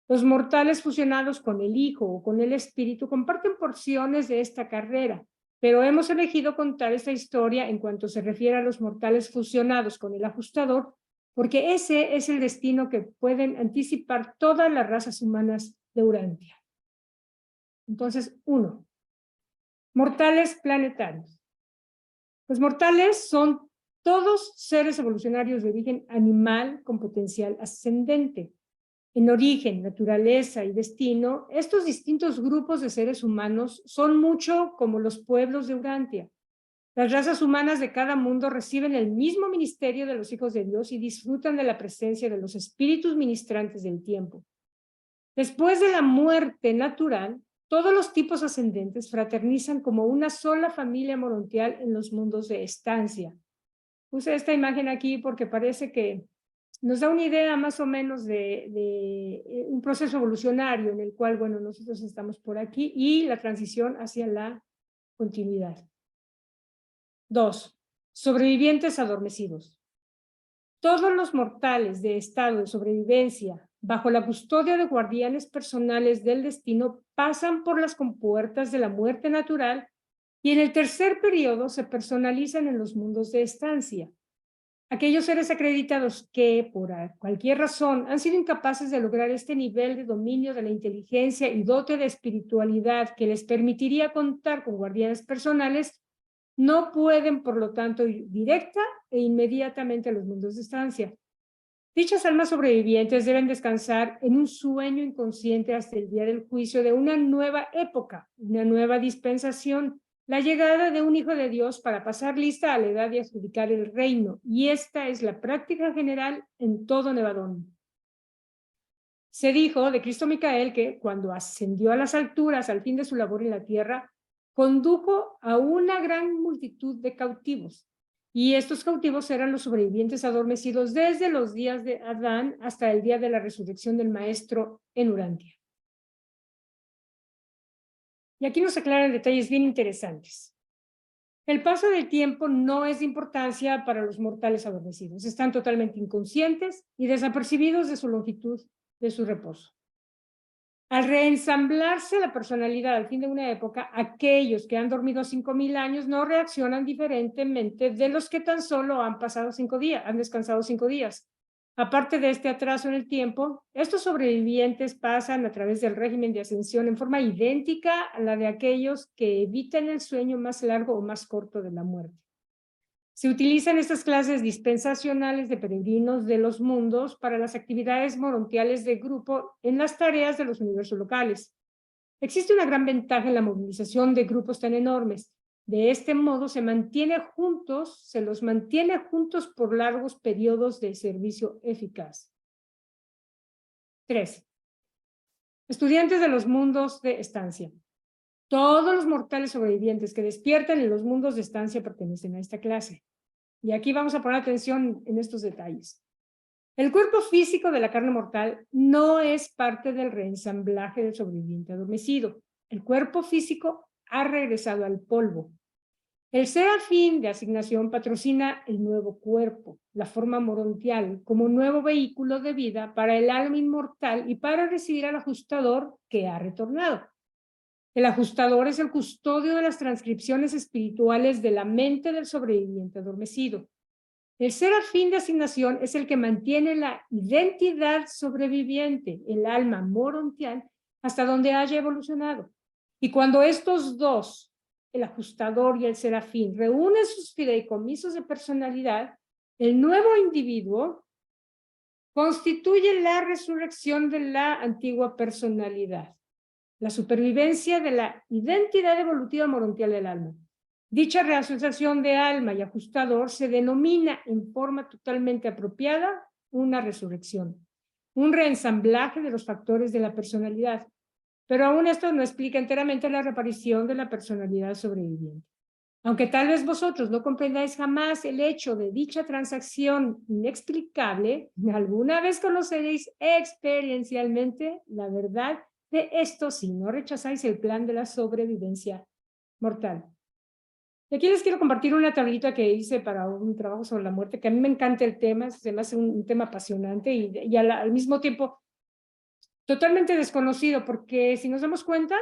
Los mortales fusionados con el Hijo o con el Espíritu comparten porciones de esta carrera, pero hemos elegido contar esta historia en cuanto se refiere a los mortales fusionados con el ajustador, porque ese es el destino que pueden anticipar todas las razas humanas de Urantia. Entonces, 1. Mortales planetarios. Los mortales son todos seres evolucionarios de origen animal con potencial ascendente. En origen, naturaleza y destino, estos distintos grupos de seres humanos son mucho como los pueblos de Urantia. Las razas humanas de cada mundo reciben el mismo ministerio de los hijos de Dios y disfrutan de la presencia de los espíritus ministrantes del tiempo. Después de la muerte natural, todos los tipos ascendentes fraternizan como una sola familia morontial en los mundos de estancia. Puse esta imagen aquí porque parece que nos da una idea más o menos de un proceso evolucionario en el cual, bueno, nosotros estamos por aquí y la transición hacia la continuidad. 2. Sobrevivientes adormecidos. Todos los mortales de estado de sobrevivencia bajo la custodia de guardianes personales del destino, pasan por las compuertas de la muerte natural y en el tercer periodo se personalizan en los mundos de estancia. Aquellos seres acreditados que, por cualquier razón, han sido incapaces de lograr este nivel de dominio de la inteligencia y dote de espiritualidad que les permitiría contar con guardianes personales, no pueden, por lo tanto, ir directa e inmediatamente a los mundos de estancia. Dichas almas sobrevivientes deben descansar en un sueño inconsciente hasta el día del juicio de una nueva época, una nueva dispensación, la llegada de un hijo de Dios para pasar lista a la edad de adjudicar el reino, y esta es la práctica general en todo Nevadón. Se dijo de Cristo Micael que cuando ascendió a las alturas al fin de su labor en la tierra, condujo a una gran multitud de cautivos, y estos cautivos eran los sobrevivientes adormecidos desde los días de Adán hasta el día de la resurrección del Maestro en Urantia. Y aquí nos aclaran detalles bien interesantes. El paso del tiempo no es de importancia para los mortales adormecidos. Están totalmente inconscientes y desapercibidos de su longitud de su reposo. Al reensamblarse la personalidad al fin de una época, aquellos que han dormido 5,000 años no reaccionan diferentemente de los que tan solo han pasado 5 días, han descansado 5 días. Aparte de este atraso en el tiempo, estos sobrevivientes pasan a través del régimen de ascensión en forma idéntica a la de aquellos que evitan el sueño más largo o más corto de la muerte. Se utilizan estas clases dispensacionales de peregrinos de los mundos para las actividades morontiales de grupo en las tareas de los universos locales. Existe una gran ventaja en la movilización de grupos tan enormes. De este modo se los mantiene juntos por largos periodos de servicio eficaz. 3. Estudiantes de los mundos de estancia. Todos los mortales sobrevivientes que despiertan en los mundos de estancia pertenecen a esta clase. Y aquí vamos a poner atención en estos detalles. El cuerpo físico de la carne mortal no es parte del reensamblaje del sobreviviente adormecido. El cuerpo físico ha regresado al polvo. El serafín de asignación patrocina el nuevo cuerpo, la forma morontial, como nuevo vehículo de vida para el alma inmortal y para recibir al ajustador que ha retornado. El ajustador es el custodio de las transcripciones espirituales de la mente del sobreviviente adormecido. El serafín de asignación es el que mantiene la identidad sobreviviente, el alma morontial, hasta donde haya evolucionado. Y cuando estos dos, el ajustador y el serafín, reúnen sus fideicomisos de personalidad, el nuevo individuo constituye la resurrección de la antigua personalidad, la supervivencia de la identidad evolutiva morontial del alma. Dicha reasociación de alma y ajustador se denomina en forma totalmente apropiada una resurrección, un reensamblaje de los factores de la personalidad, pero aún esto no explica enteramente la reaparición de la personalidad sobreviviente. Aunque tal vez vosotros no comprendáis jamás el hecho de dicha transacción inexplicable, alguna vez conoceréis experiencialmente la verdad de esto si no rechazáis el plan de la sobrevivencia mortal. Y aquí les quiero compartir una tablita que hice para un trabajo sobre la muerte, que a mí me encanta el tema, se me hace un tema apasionante y al mismo tiempo totalmente desconocido, porque si nos damos cuenta,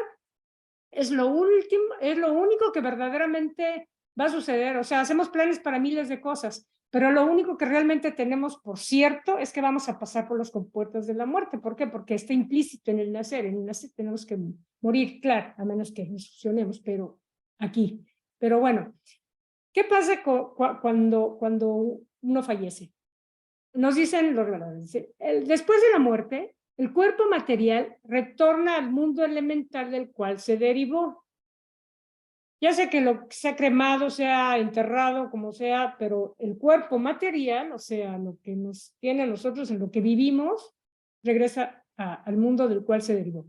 es lo único que verdaderamente va a suceder. O sea, hacemos planes para miles de cosas, pero lo único que realmente tenemos por cierto es que vamos a pasar por las compuertas de la muerte. ¿Por qué? Porque está implícito en el nacer tenemos que morir, claro, a menos que nos fusionemos, pero aquí. Pero bueno, ¿qué pasa cuando uno fallece? Nos dicen los reveladores, después de la muerte, el cuerpo material retorna al mundo elemental del cual se derivó. Ya sea que lo sea cremado, sea enterrado, como sea, pero el cuerpo material, o sea, lo que nos tiene a nosotros, en lo que vivimos, regresa al mundo del cual se derivó.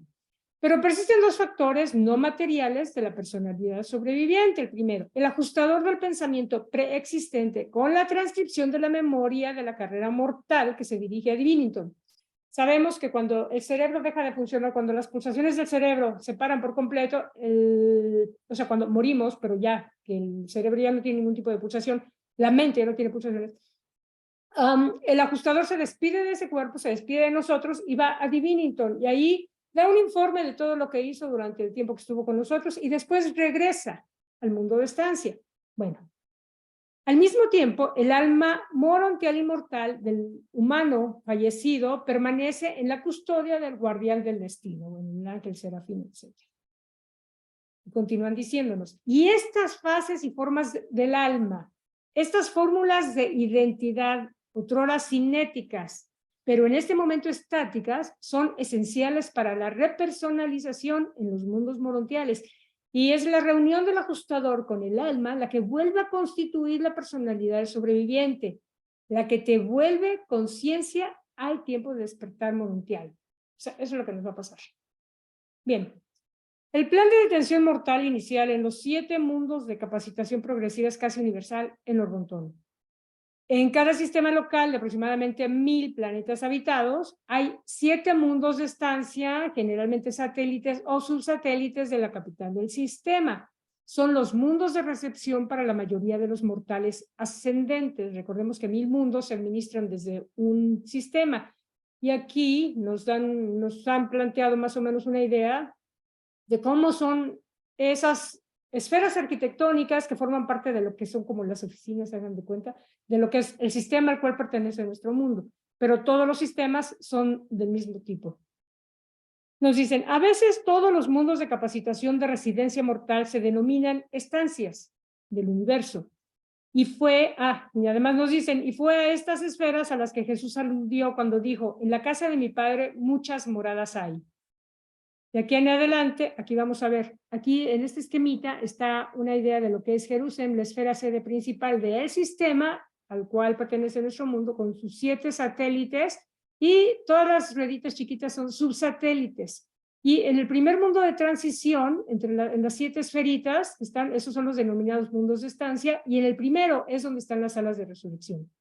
Pero persisten dos factores no materiales de la personalidad sobreviviente. El primero, el ajustador del pensamiento preexistente con la transcripción de la memoria de la carrera mortal que se dirige a Divinington. Sabemos que cuando el cerebro deja de funcionar, cuando las pulsaciones del cerebro se paran por completo, o sea, cuando morimos, pero ya que el cerebro ya no tiene ningún tipo de pulsación, la mente ya no tiene pulsaciones, el ajustador se despide de ese cuerpo, se despide de nosotros y va a Divinington y ahí da un informe de todo lo que hizo durante el tiempo que estuvo con nosotros y después regresa al mundo de estancia. Bueno, al mismo tiempo, el alma morontial inmortal del humano fallecido permanece en la custodia del guardián del destino, bueno, el ángel serafín, etc. Y continúan diciéndonos, y estas fases y formas del alma, estas fórmulas de identidad, otrora cinéticas, pero en este momento estáticas, son esenciales para la repersonalización en los mundos morontiales. Y es la reunión del ajustador con el alma la que vuelve a constituir la personalidad del sobreviviente, la que te vuelve conciencia al tiempo de despertar morontial. O sea, eso es lo que nos va a pasar. Bien. El plan de detención mortal inicial en los 7 mundos de capacitación progresiva es casi universal en Orgontón. En cada sistema local de aproximadamente 1000 planetas habitados, hay 7 mundos de estancia, generalmente satélites o subsatélites de la capital del sistema. Son los mundos de recepción para la mayoría de los mortales ascendentes. Recordemos que 1000 mundos se administran desde un sistema. Y aquí nos han planteado más o menos una idea de cómo son esas esferas arquitectónicas que forman parte de lo que son como las oficinas, se hagan de cuenta, de lo que es el sistema al cual pertenece nuestro mundo. Pero todos los sistemas son del mismo tipo. Nos dicen, a veces todos los mundos de capacitación de residencia mortal se denominan estancias del universo. Y además nos dicen, y fue a estas esferas a las que Jesús aludió cuando dijo, en la casa de mi padre muchas moradas hay. De aquí en adelante, aquí vamos a ver, aquí en este esquemita está una idea de lo que es Jerusalén, la esfera sede principal del sistema al cual pertenece nuestro mundo con sus 7 satélites y todas las rueditas chiquitas son subsatélites. Y en el primer mundo de transición, en las 7 esferitas, esos son los denominados mundos de estancia y en el primero es donde están las salas de resurrección.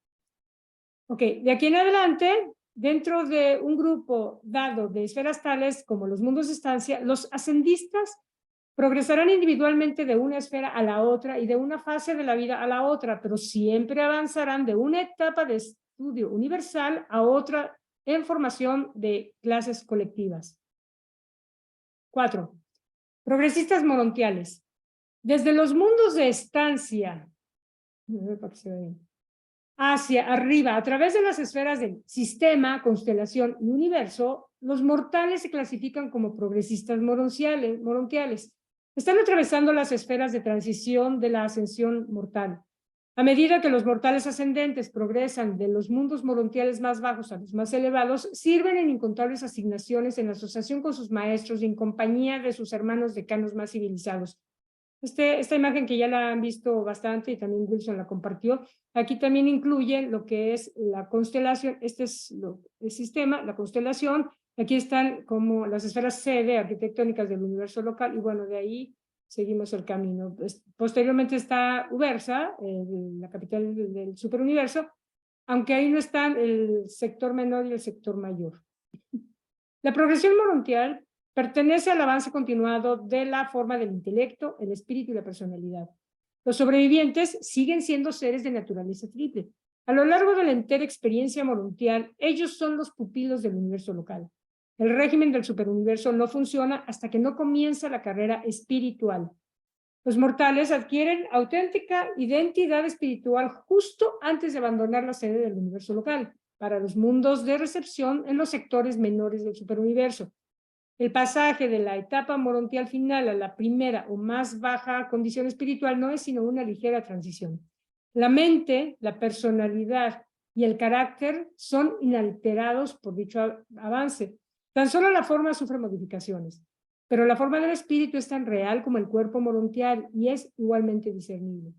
Ok, de aquí en adelante, dentro de un grupo dado de esferas tales como los mundos de estancia, los ascendistas progresarán individualmente de una esfera a la otra y de una fase de la vida a la otra, pero siempre avanzarán de una etapa de estudio universal a otra en formación de clases colectivas. 4. Progresistas morontiales. Desde los mundos de estancia, hacia arriba, a través de las esferas del sistema, constelación y universo, los mortales se clasifican como progresistas morontiales. Están atravesando las esferas de transición de la ascensión mortal. A medida que los mortales ascendentes progresan de los mundos morontiales más bajos a los más elevados, sirven en incontables asignaciones en asociación con sus maestros y en compañía de sus hermanos decanos más civilizados. Esta imagen que ya la han visto bastante y también Wilson la compartió, aquí también incluye lo que es la constelación, este es el sistema, la constelación, aquí están como las esferas sede arquitectónicas del universo local y bueno, de ahí seguimos el camino. Posteriormente está Ubersa, la capital del superuniverso, aunque ahí no están el sector menor y el sector mayor. La progresión morontial pertenece al avance continuado de la forma del intelecto, el espíritu y la personalidad. Los sobrevivientes siguen siendo seres de naturaleza triple. A lo largo de la entera experiencia morontial, ellos son los pupilos del universo local. El régimen del superuniverso no funciona hasta que no comienza la carrera espiritual. Los mortales adquieren auténtica identidad espiritual justo antes de abandonar la sede del universo local, para los mundos de recepción en los sectores menores del superuniverso. El pasaje de la etapa morontial final a la primera o más baja condición espiritual no es sino una ligera transición. La mente, la personalidad y el carácter son inalterados por dicho avance. Tan solo la forma sufre modificaciones, pero la forma del espíritu es tan real como el cuerpo morontial y es igualmente discernible.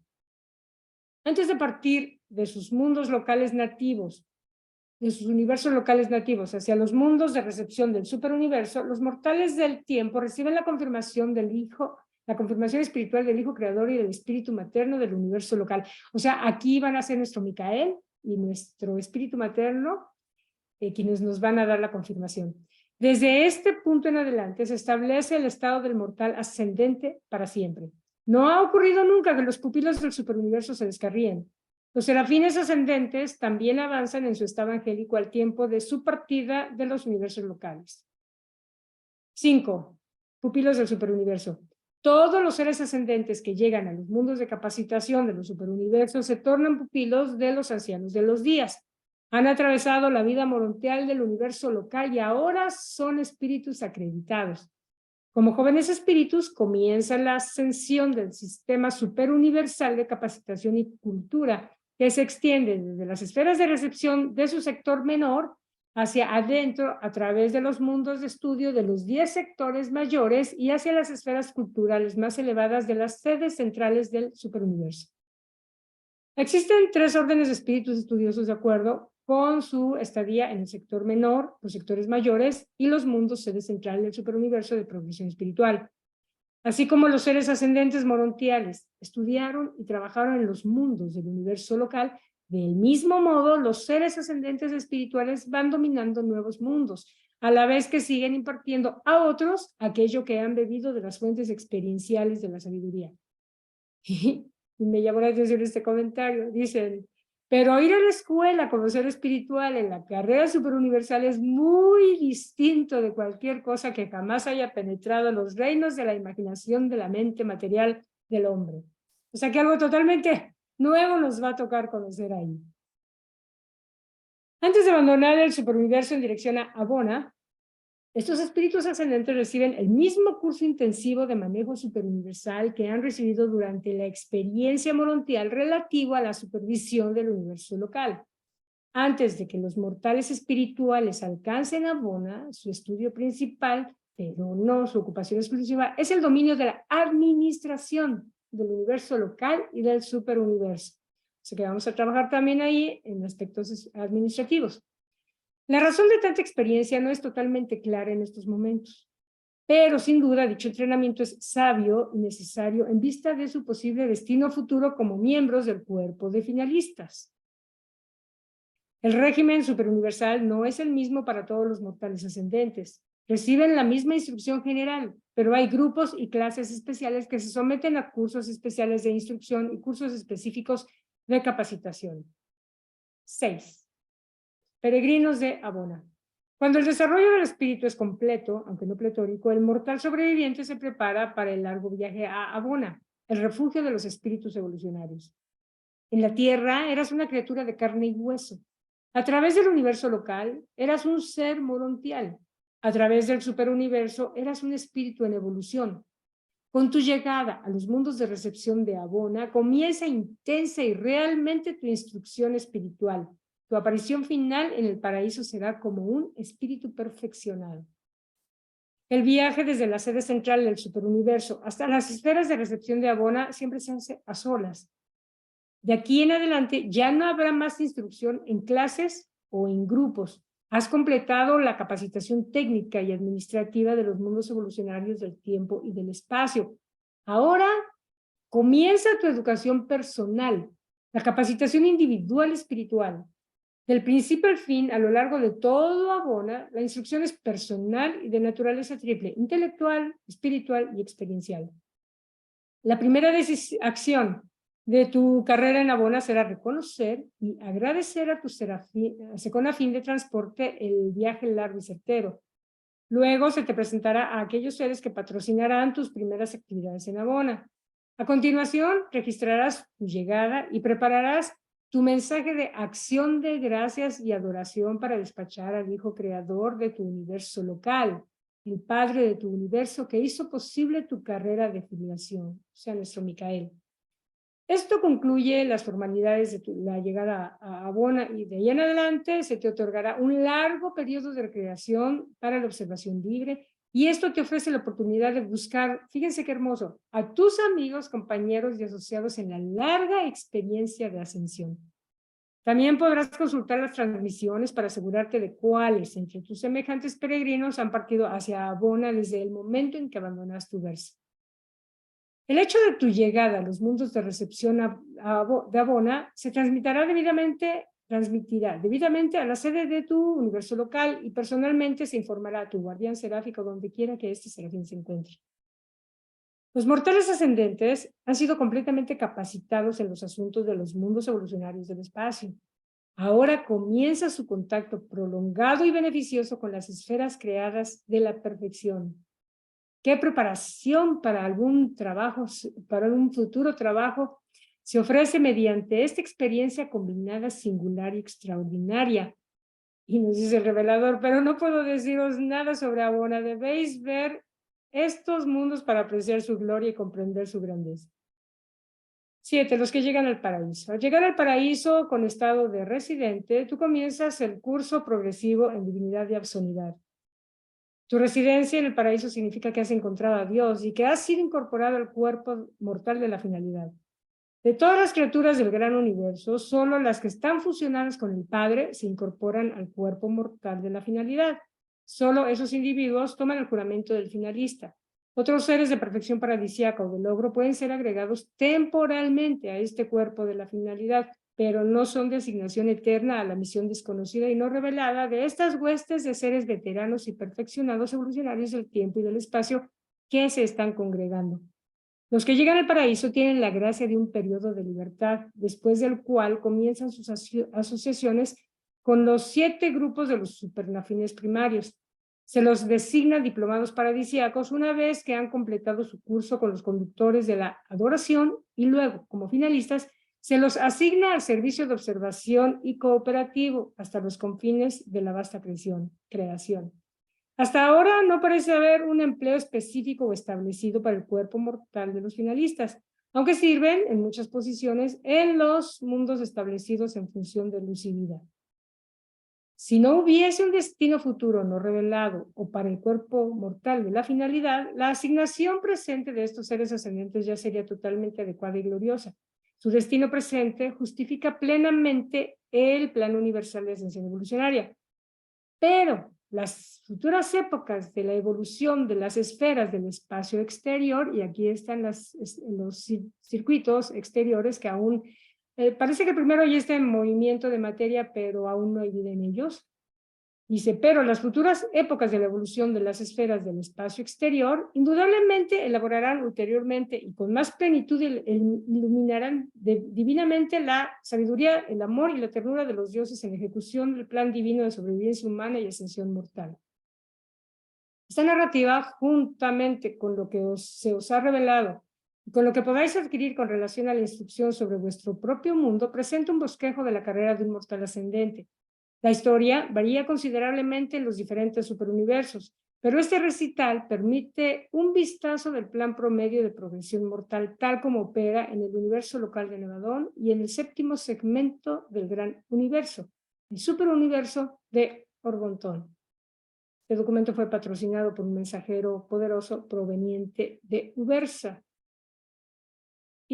Antes de partir de sus mundos locales nativos, de sus universos locales nativos hacia los mundos de recepción del superuniverso, los mortales del tiempo reciben la confirmación del Hijo, la confirmación espiritual del Hijo Creador y del Espíritu Materno del universo local. O sea, aquí van a ser nuestro Micael y nuestro Espíritu Materno quienes nos van a dar la confirmación. Desde este punto en adelante se establece el estado del mortal ascendente para siempre. No ha ocurrido nunca que los pupilos del superuniverso se descarríen. Los serafines ascendentes también avanzan en su estado angélico al tiempo de su partida de los universos locales. 5. Pupilos del superuniverso. Todos los seres ascendentes que llegan a los mundos de capacitación de los superuniversos se tornan pupilos de los ancianos de los días. Han atravesado la vida morontial del universo local y ahora son espíritus acreditados. Como jóvenes espíritus comienza la ascensión del sistema superuniversal de capacitación y cultura, que se extiende desde las esferas de recepción de su sector menor hacia adentro a través de los mundos de estudio de los 10 sectores mayores y hacia las esferas culturales más elevadas de las sedes centrales del superuniverso. Existen 3 órdenes de espíritus estudiosos de acuerdo con su estadía en el sector menor, los sectores mayores y los mundos sede central del superuniverso de progresión espiritual. Así como los seres ascendentes morontiales estudiaron y trabajaron en los mundos del universo local, del mismo modo los seres ascendentes espirituales van dominando nuevos mundos, a la vez que siguen impartiendo a otros aquello que han bebido de las fuentes experienciales de la sabiduría. Y me llamó la atención este comentario, dicen, pero ir a la escuela como ser espiritual en la carrera superuniversal es muy distinto de cualquier cosa que jamás haya penetrado en los reinos de la imaginación de la mente material del hombre. O sea que algo totalmente nuevo nos va a tocar conocer ahí. Antes de abandonar el superuniverso en dirección a Abona, estos espíritus ascendentes reciben el mismo curso intensivo de manejo superuniversal que han recibido durante la experiencia morontial relativo a la supervisión del universo local. Antes de que los mortales espirituales alcancen Abona, su estudio principal, pero no su ocupación exclusiva, es el dominio de la administración del universo local y del superuniverso. O sea que vamos a trabajar también ahí en aspectos administrativos. La razón de tanta experiencia no es totalmente clara en estos momentos, pero sin duda dicho entrenamiento es sabio y necesario en vista de su posible destino futuro como miembros del cuerpo de finalistas. El régimen superuniversal no es el mismo para todos los mortales ascendentes. Reciben la misma instrucción general, pero hay grupos y clases especiales que se someten a cursos especiales de instrucción y cursos específicos de capacitación. 6. Peregrinos de Abona. Cuando el desarrollo del espíritu es completo, aunque no pletórico, el mortal sobreviviente se prepara para el largo viaje a Abona, el refugio de los espíritus evolucionarios. En la tierra eras una criatura de carne y hueso. A través del universo local eras un ser morontial. A través del superuniverso eras un espíritu en evolución. Con tu llegada a los mundos de recepción de Abona comienza intensa y realmente tu instrucción espiritual. Tu aparición final en el paraíso será como un espíritu perfeccionado. El viaje desde la sede central del superuniverso hasta las esferas de recepción de Abona siempre se hace a solas. De aquí en adelante ya no habrá más instrucción en clases o en grupos. Has completado la capacitación técnica y administrativa de los mundos evolucionarios del tiempo y del espacio. Ahora comienza tu educación personal, la capacitación individual espiritual. Del principio al fin, a lo largo de todo Abona, la instrucción es personal y de naturaleza triple, intelectual, espiritual y experiencial. La primera acción de tu carrera en Abona será reconocer y agradecer a tu Seconafín de transporte el viaje largo y certero. Luego se te presentará a aquellos seres que patrocinarán tus primeras actividades en Abona. A continuación, registrarás tu llegada y prepararás tu mensaje de acción de gracias y adoración para despachar al Hijo Creador de tu universo local, el Padre de tu universo que hizo posible tu carrera de filiación, o sea, nuestro Micael. Esto concluye las formalidades de la llegada a Abona y de ahí en adelante se te otorgará un largo periodo de recreación para la observación libre y esto te ofrece la oportunidad de buscar, fíjense qué hermoso, a tus amigos, compañeros y asociados en la larga experiencia de ascensión. También podrás consultar las transmisiones para asegurarte de cuáles entre tus semejantes peregrinos han partido hacia Abona desde el momento en que abandonas tu verso. El hecho de tu llegada a los mundos de recepción de Abona se transmitirá debidamente a la sede de tu universo local y personalmente se informará a tu guardián seráfico donde quiera que este serafín se encuentre. Los mortales ascendentes han sido completamente capacitados en los asuntos de los mundos evolucionarios del espacio. Ahora comienza su contacto prolongado y beneficioso con las esferas creadas de la perfección. ¿Qué preparación para algún trabajo, para un futuro trabajo se ofrece mediante esta experiencia combinada, singular y extraordinaria? Y nos dice el revelador, pero no puedo deciros nada sobre Abona, debéis ver estos mundos para apreciar su gloria y comprender su grandeza. 7. Los que llegan al paraíso. Al llegar al paraíso con estado de residente, tú comienzas el curso progresivo en divinidad y absolunidad. Tu residencia en el paraíso significa que has encontrado a Dios y que has sido incorporado al cuerpo mortal de la finalidad. De todas las criaturas del gran universo, solo las que están fusionadas con el Padre se incorporan al cuerpo mortal de la finalidad. Solo esos individuos toman el juramento del finalista. Otros seres de perfección paradisíaca o de logro pueden ser agregados temporalmente a este cuerpo de la finalidad, pero no son de asignación eterna a la misión desconocida y no revelada de estas huestes de seres veteranos y perfeccionados evolucionarios del tiempo y del espacio que se están congregando. Los que llegan al paraíso tienen la gracia de un periodo de libertad, después del cual comienzan sus asociaciones con los 7 grupos de los supernafines primarios. Se los designa diplomados paradisíacos una vez que han completado su curso con los conductores de la adoración y luego, como finalistas, se los asigna al servicio de observación y cooperativo hasta los confines de la vasta creación. Hasta ahora no parece haber un empleo específico o establecido para el cuerpo mortal de los finalistas, aunque sirven en muchas posiciones en los mundos establecidos en función de luz y vida. Si no hubiese un destino futuro no revelado o para el cuerpo mortal de la finalidad, la asignación presente de estos seres ascendentes ya sería totalmente adecuada y gloriosa. Su destino presente justifica plenamente el plano universal de ascensión evolucionaria. Pero las futuras épocas de la evolución de las esferas del espacio exterior, y aquí están los circuitos exteriores que aún, parece que primero ya está en movimiento de materia, pero aún no hay vida en ellos. Dice, pero las futuras épocas de la evolución de las esferas del espacio exterior indudablemente elaborarán ulteriormente y con más plenitud iluminarán divinamente la sabiduría, el amor y la ternura de los dioses en ejecución del plan divino de sobrevivencia humana y ascensión mortal. Esta narrativa, juntamente con lo que se os ha revelado y con lo que podáis adquirir con relación a la instrucción sobre vuestro propio mundo, presenta un bosquejo de la carrera de un mortal ascendente. La historia varía considerablemente en los diferentes superuniversos, pero este recital permite un vistazo del plan promedio de progresión mortal tal como opera en el universo local de Nevadón y en el 7º segmento del gran universo, el superuniverso de Orgontón. Este documento fue patrocinado por un mensajero poderoso proveniente de Ubersa.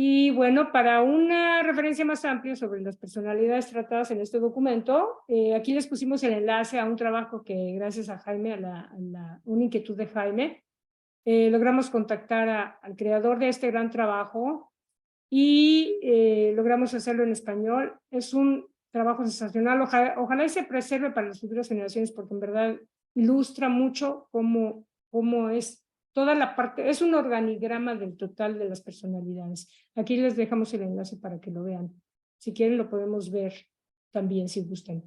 Y bueno, para una referencia más amplia sobre las personalidades tratadas en este documento, aquí les pusimos el enlace a un trabajo que gracias a Jaime, una inquietud de Jaime, logramos contactar al creador de este gran trabajo y logramos hacerlo en español. Es un trabajo sensacional, ojalá y se preserve para las futuras generaciones porque en verdad ilustra mucho cómo es toda la parte, es un organigrama del total de las personalidades. Aquí les dejamos el enlace para que lo vean. Si quieren lo podemos ver también si gustan.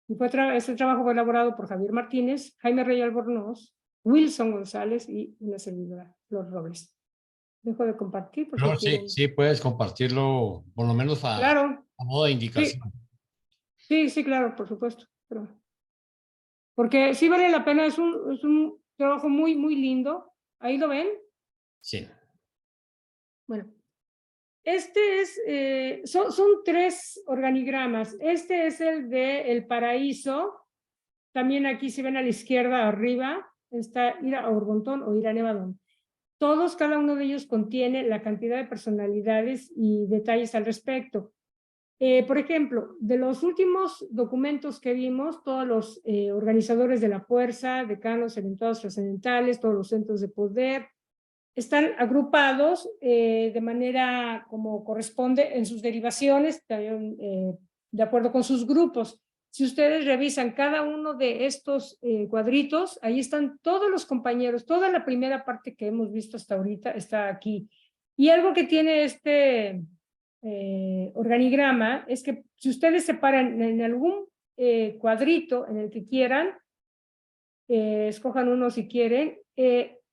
Y este trabajo fue elaborado por Javier Martínez, Jaime Rey Albornoz, Wilson González y una servidora, Flor Robles. Dejo de compartir. Porque No, sí, puedes compartirlo, por lo menos claro, a modo de indicación. Sí, claro, por supuesto. Porque sí vale la pena, es un trabajo muy, muy lindo. ¿Ahí lo ven? Sí. Bueno, este es, son 3 organigramas. Este es el de El Paraíso. También aquí si ven a la izquierda arriba, está ir a Orgontón o ir a Nevadón. Cada uno de ellos contiene la cantidad de personalidades y detalles al respecto. Por ejemplo, de los últimos documentos que vimos, todos los organizadores de la fuerza, decanos, eventuados trascendentales, todos los centros de poder, están agrupados de manera como corresponde en sus derivaciones, también, de acuerdo con sus grupos. si ustedes revisan cada uno de estos cuadritos, ahí están todos los compañeros, toda la primera parte que hemos visto hasta ahorita está aquí. Y algo que tiene este organigrama es que si ustedes se paran en algún cuadrito en el que quieran, escojan uno si quieren,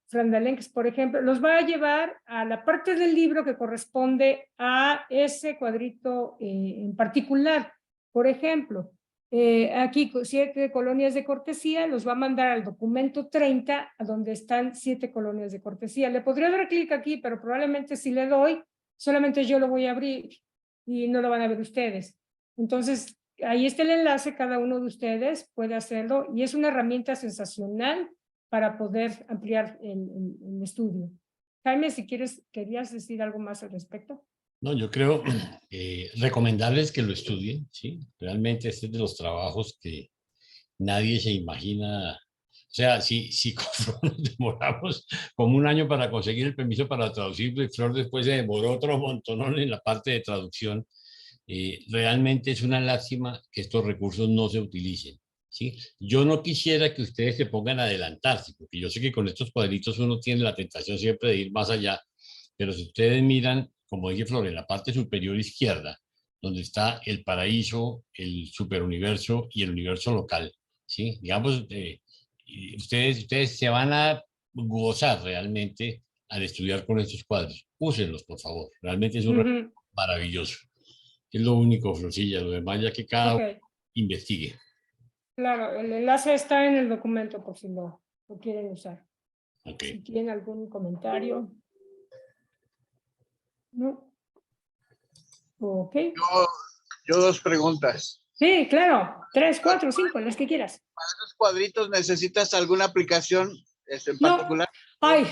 Frandalenques, por ejemplo, los va a llevar a la parte del libro que corresponde a ese cuadrito en particular. Por ejemplo, aquí 7 colonias de cortesía, los va a mandar al documento 30, a donde están 7 colonias de cortesía. Le podría dar clic aquí, pero probablemente si le doy, solamente yo lo voy a abrir y no lo van a ver ustedes. Entonces, ahí está el enlace, cada uno de ustedes puede hacerlo y es una herramienta sensacional para poder ampliar el estudio. Jaime, si querías decir algo más al respecto. No, yo creo recomendarles que lo estudien, ¿sí? Realmente este es de los trabajos que nadie se imagina. O sea, si nos demoramos como un año para conseguir el permiso para traducirlo y Flor después se demoró otro montón en la parte de traducción, realmente es una lástima que estos recursos no se utilicen, ¿sí? Yo no quisiera que ustedes se pongan a adelantarse, porque yo sé que con estos cuadritos uno tiene la tentación siempre de ir más allá, pero si ustedes miran, como dije Flor, en la parte superior izquierda, donde está el paraíso, el superuniverso y el universo local, ¿sí? Digamos, ustedes se van a gozar realmente al estudiar con estos cuadros. Úsenlos, por favor. Realmente es un recurso maravilloso. Es lo único, Florcilla. Lo demás ya que cada uno investigue. Claro, el enlace está en el documento por si lo quieren usar. Okay. Si tienen algún comentario. ¿No? Ok. Yo 2 preguntas. Sí, claro. 3, 4, 5, las que quieras. ¿Para esos cuadritos necesitas alguna aplicación en No. particular? Ay,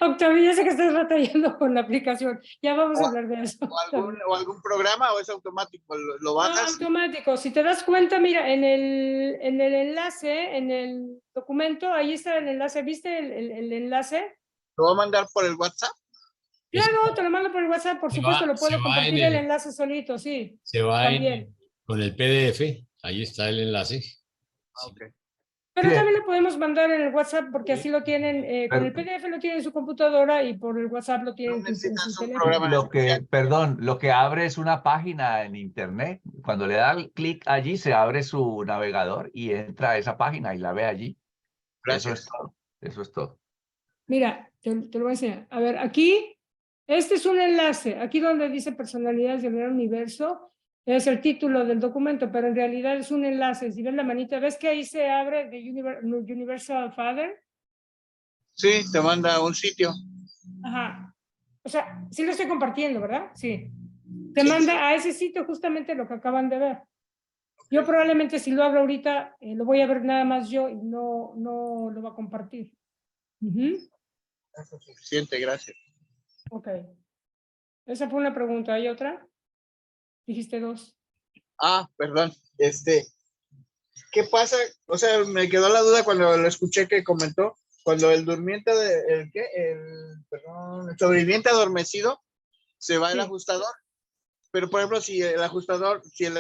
Octavio, ya sé que estás batallando con la aplicación. Ya vamos a hablar de eso. ¿O algún programa o es automático? ¿Lo bajas? No, automático. Si te das cuenta, mira, en el enlace, en el documento, ahí está el enlace. ¿Viste el enlace? ¿Lo va a mandar por el WhatsApp? Claro, te lo mando por el WhatsApp, por supuesto, lo puedo compartir el enlace solito, sí. Se va con el PDF, ahí está el enlace. Okay. Pero también lo podemos mandar en el WhatsApp porque así lo tienen, con el PDF lo tienen en su computadora y por el WhatsApp lo tienen en su teléfono. Lo que abre es una página en internet. Cuando le da clic allí, se abre su navegador y entra a esa página y la ve allí. Gracias. Eso es todo. Eso es todo. Mira, te lo voy a enseñar. A ver, aquí, este es un enlace. Aquí donde dice personalidades del gran universo, es el título del documento, pero en realidad es un enlace. Si ves la manita, ¿ves que ahí se abre The Universal Father? Sí, te manda un sitio. Ajá. O sea, sí lo estoy compartiendo, ¿verdad? Sí. Te manda a ese sitio justamente lo que acaban de ver. Yo probablemente si lo abro ahorita, lo voy a ver nada más yo y no lo va a compartir. Eso es suficiente, gracias. Ok. Esa fue una pregunta. ¿Hay otra? Dijiste 2. Perdón. ¿Qué pasa? O sea, me quedó la duda cuando lo escuché que comentó, cuando el durmiente, el sobreviviente adormecido, se va el ajustador. Pero, por ejemplo, si el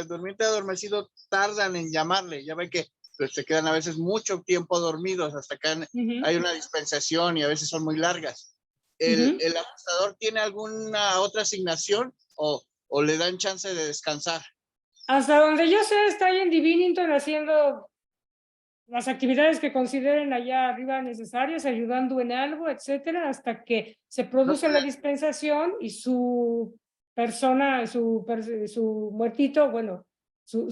durmiente adormecido tardan en llamarle, ya ven que pues, se quedan a veces mucho tiempo dormidos hasta que hay una dispensación y a veces son muy largas. ¿El ajustador tiene alguna otra asignación o le dan chance de descansar? Hasta donde yo sé, está ahí en Divinington haciendo las actividades que consideren allá arriba necesarias, ayudando en algo, etcétera, hasta que se produce la dispensación y su persona, su muertito, bueno, su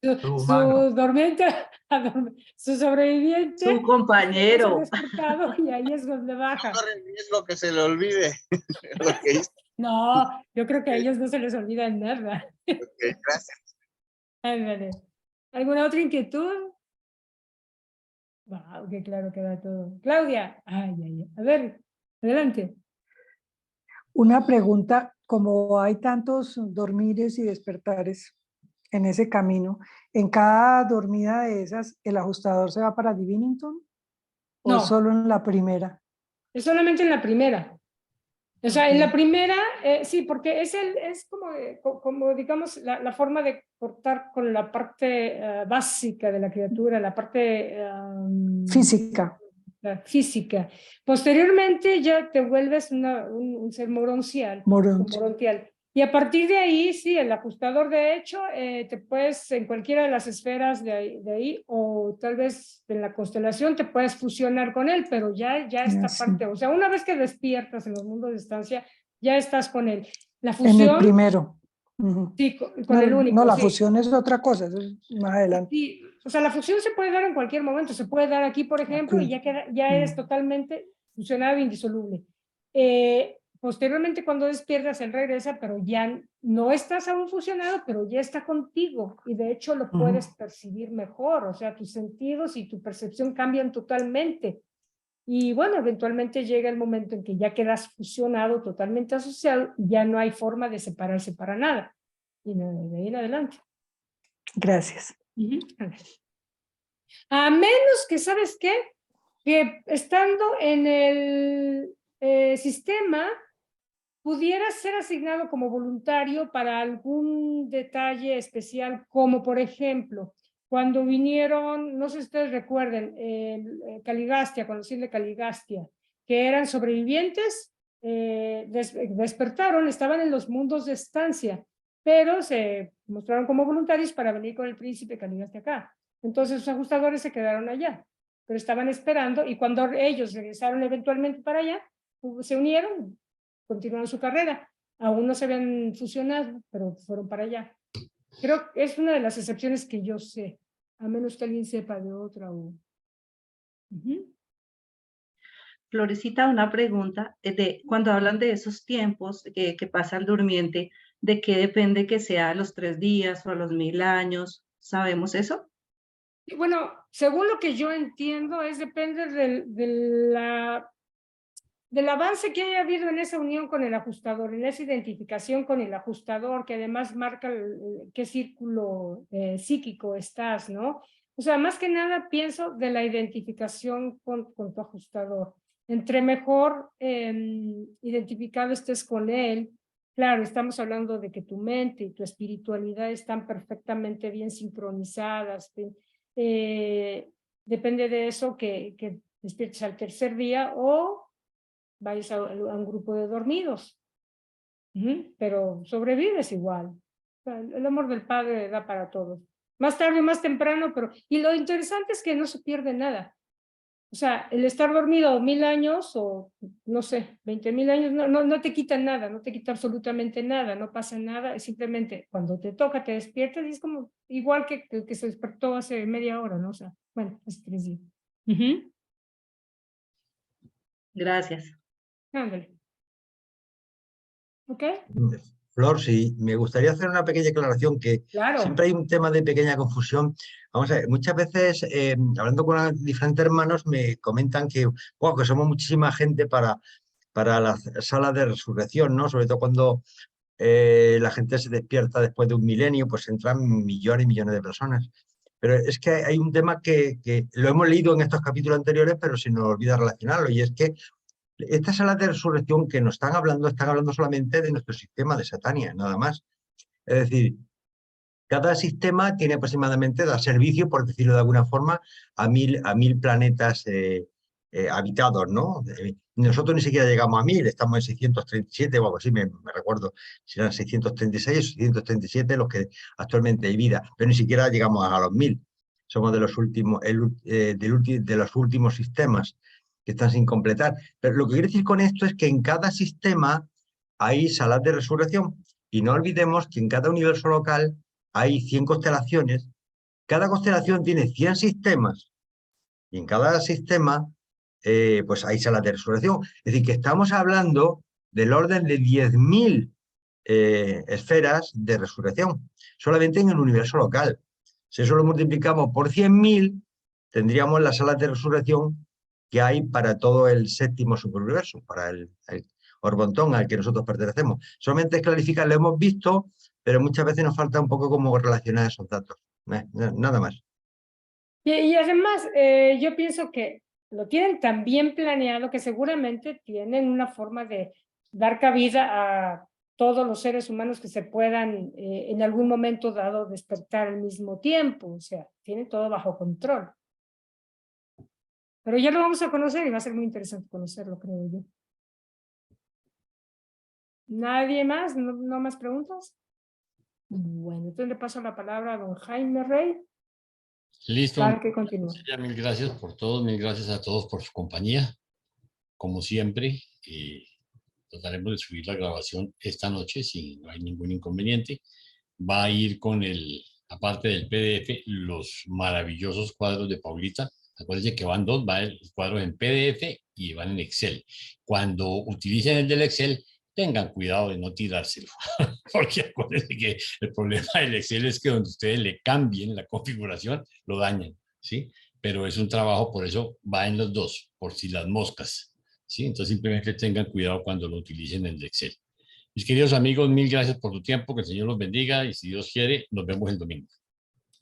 dormiente, su sobreviviente, su compañero, despertado, y ahí es donde baja. No corre riesgo que se le olvide lo que hizo. No, yo creo que a ellos no se les olvida nada. Okay, gracias. Ándale. ¿Alguna otra inquietud? Wow, qué claro queda todo. Claudia, a ver, adelante. Una pregunta, como hay tantos dormires y despertares en ese camino, ¿en cada dormida de esas el ajustador se va para Divinington? ¿O No. solo en la primera? Es solamente en la primera. O sea, en la Ok. primera, sí, porque es como digamos, la forma de cortar con la parte básica de la criatura, la parte Física. la física. Posteriormente ya te vuelves un ser morontial. Moronte. Morontial. Y a partir de ahí, sí, el ajustador, de hecho, te puedes, en cualquiera de las esferas de ahí, o tal vez en la constelación, te puedes fusionar con él, pero ya esta Sí. parte, o sea, una vez que despiertas en los mundos de estancia, ya estás con él. La En el fusión, primero. Ujú. sí, con No, el único, no, la sí. fusión es otra cosa, eso es más adelante. Sí, o sea, la fusión se puede dar en cualquier momento, se puede dar aquí, por ejemplo, Aquí. y ya eres totalmente fusionado e indisoluble. Posteriormente, cuando despiertas, él regresa, pero ya no estás aún fusionado, pero ya está contigo, y de hecho lo puedes percibir mejor, o sea, tus sentidos y tu percepción cambian totalmente. Y bueno, eventualmente llega el momento en que ya quedas fusionado, totalmente asociado, y ya no hay forma de separarse para nada. Y de ahí en adelante. Gracias. A menos que, ¿sabes qué? Que estando en el sistema, pudieras ser asignado como voluntario para algún detalle especial, como por ejemplo, cuando vinieron, no sé si ustedes recuerden, Caligastia, cuando sí de Caligastia, que eran sobrevivientes, despertaron, estaban en los mundos de estancia, pero se mostraron como voluntarios para venir con el príncipe Caligastia acá. Entonces sus ajustadores se quedaron allá, pero estaban esperando, y cuando ellos regresaron eventualmente para allá, se unieron, continuaron su carrera. Aún no se habían fusionado, pero fueron para allá. Creo que es una de las excepciones que yo sé, a menos que alguien sepa de otra. Florecita, una pregunta. Cuando hablan de esos tiempos que pasa el durmiente, ¿de qué depende que sea a los 3 días o a los 1000 años? ¿Sabemos eso? Bueno, según lo que yo entiendo, depende del avance que haya habido en esa unión con el ajustador, en esa identificación con el ajustador, que además marca qué círculo psíquico estás, ¿no? O sea, más que nada pienso de la identificación con tu ajustador. Entre mejor identificado estés con él, claro, estamos hablando de que tu mente y tu espiritualidad están perfectamente bien sincronizadas. Depende de eso que despiertes al tercer día o vayas a un grupo de dormidos. Pero sobrevives igual. O sea, el amor del Padre da para todos. Más tarde o más temprano, pero... Y lo interesante es que no se pierde nada. O sea, el estar dormido 1000 años o, no sé, 20,000 años, no te quita nada, no te quita absolutamente nada, no pasa nada. Es simplemente cuando te toca, te despiertas y es como igual que el que se despertó hace media hora, ¿no? O sea, bueno, hace 3 días. Gracias. Ándale. ¿Ok? Flor, sí, me gustaría hacer una pequeña aclaración, que Claro. siempre hay un tema de pequeña confusión. Vamos a ver, muchas veces, hablando con diferentes hermanos, me comentan que, wow, que somos muchísima gente para la sala de resurrección, ¿no? Sobre todo cuando la gente se despierta después de un milenio, pues entran millones y millones de personas. Pero es que hay un tema que lo hemos leído en estos capítulos anteriores, pero se nos olvida relacionarlo, y es que estas salas de resurrección que nos están hablando solamente de nuestro sistema de Satania, nada más. Es decir, cada sistema tiene aproximadamente, da servicio, por decirlo de alguna forma, a mil planetas habitados, ¿no? Nosotros ni siquiera llegamos a 1000, estamos en 637 o algo así, me recuerdo si eran 636 o 637 los que actualmente hay vida, pero ni siquiera llegamos a los 1000. Somos de los últimos, de los últimos sistemas que están sin completar. Pero lo que quiero decir con esto es que en cada sistema hay salas de resurrección, y no olvidemos que en cada universo local hay 100 constelaciones, cada constelación tiene 100 sistemas, y en cada sistema pues hay salas de resurrección. Es decir, que estamos hablando del orden de 10.000 esferas de resurrección, solamente en el universo local. Si eso lo multiplicamos por 100.000, tendríamos las salas de resurrección que hay para todo el séptimo superuniverso, para el Orbontón al que nosotros pertenecemos. Solamente es clarificar, lo hemos visto, pero muchas veces nos falta un poco cómo relacionar esos datos. Nada más. Y además, yo pienso que lo tienen tan bien planeado que seguramente tienen una forma de dar cabida a todos los seres humanos que se puedan en algún momento dado despertar al mismo tiempo. O sea, tiene todo bajo control. Pero ya lo vamos a conocer y va a ser muy interesante conocerlo, creo yo. ¿Nadie más? ¿No más preguntas? Bueno, entonces le paso la palabra a don Jaime Rey Listo. para que continúe. Mil gracias por todo, mil gracias a todos por su compañía. Como siempre, trataremos de subir la grabación esta noche si no hay ningún inconveniente. Va a ir con aparte del PDF, los maravillosos cuadros de Paulita. Acuérdense que van dos, van los cuadros en PDF y van en Excel. Cuando utilicen el del Excel, tengan cuidado de no tirárselo, porque acuérdense que el problema del Excel es que donde ustedes le cambien la configuración, lo dañan, ¿sí? Pero es un trabajo, por eso va en los dos, por si las moscas, ¿sí? Entonces simplemente tengan cuidado cuando lo utilicen en el Excel. Mis queridos amigos, mil gracias por tu tiempo, que el Señor los bendiga y si Dios quiere, nos vemos el domingo.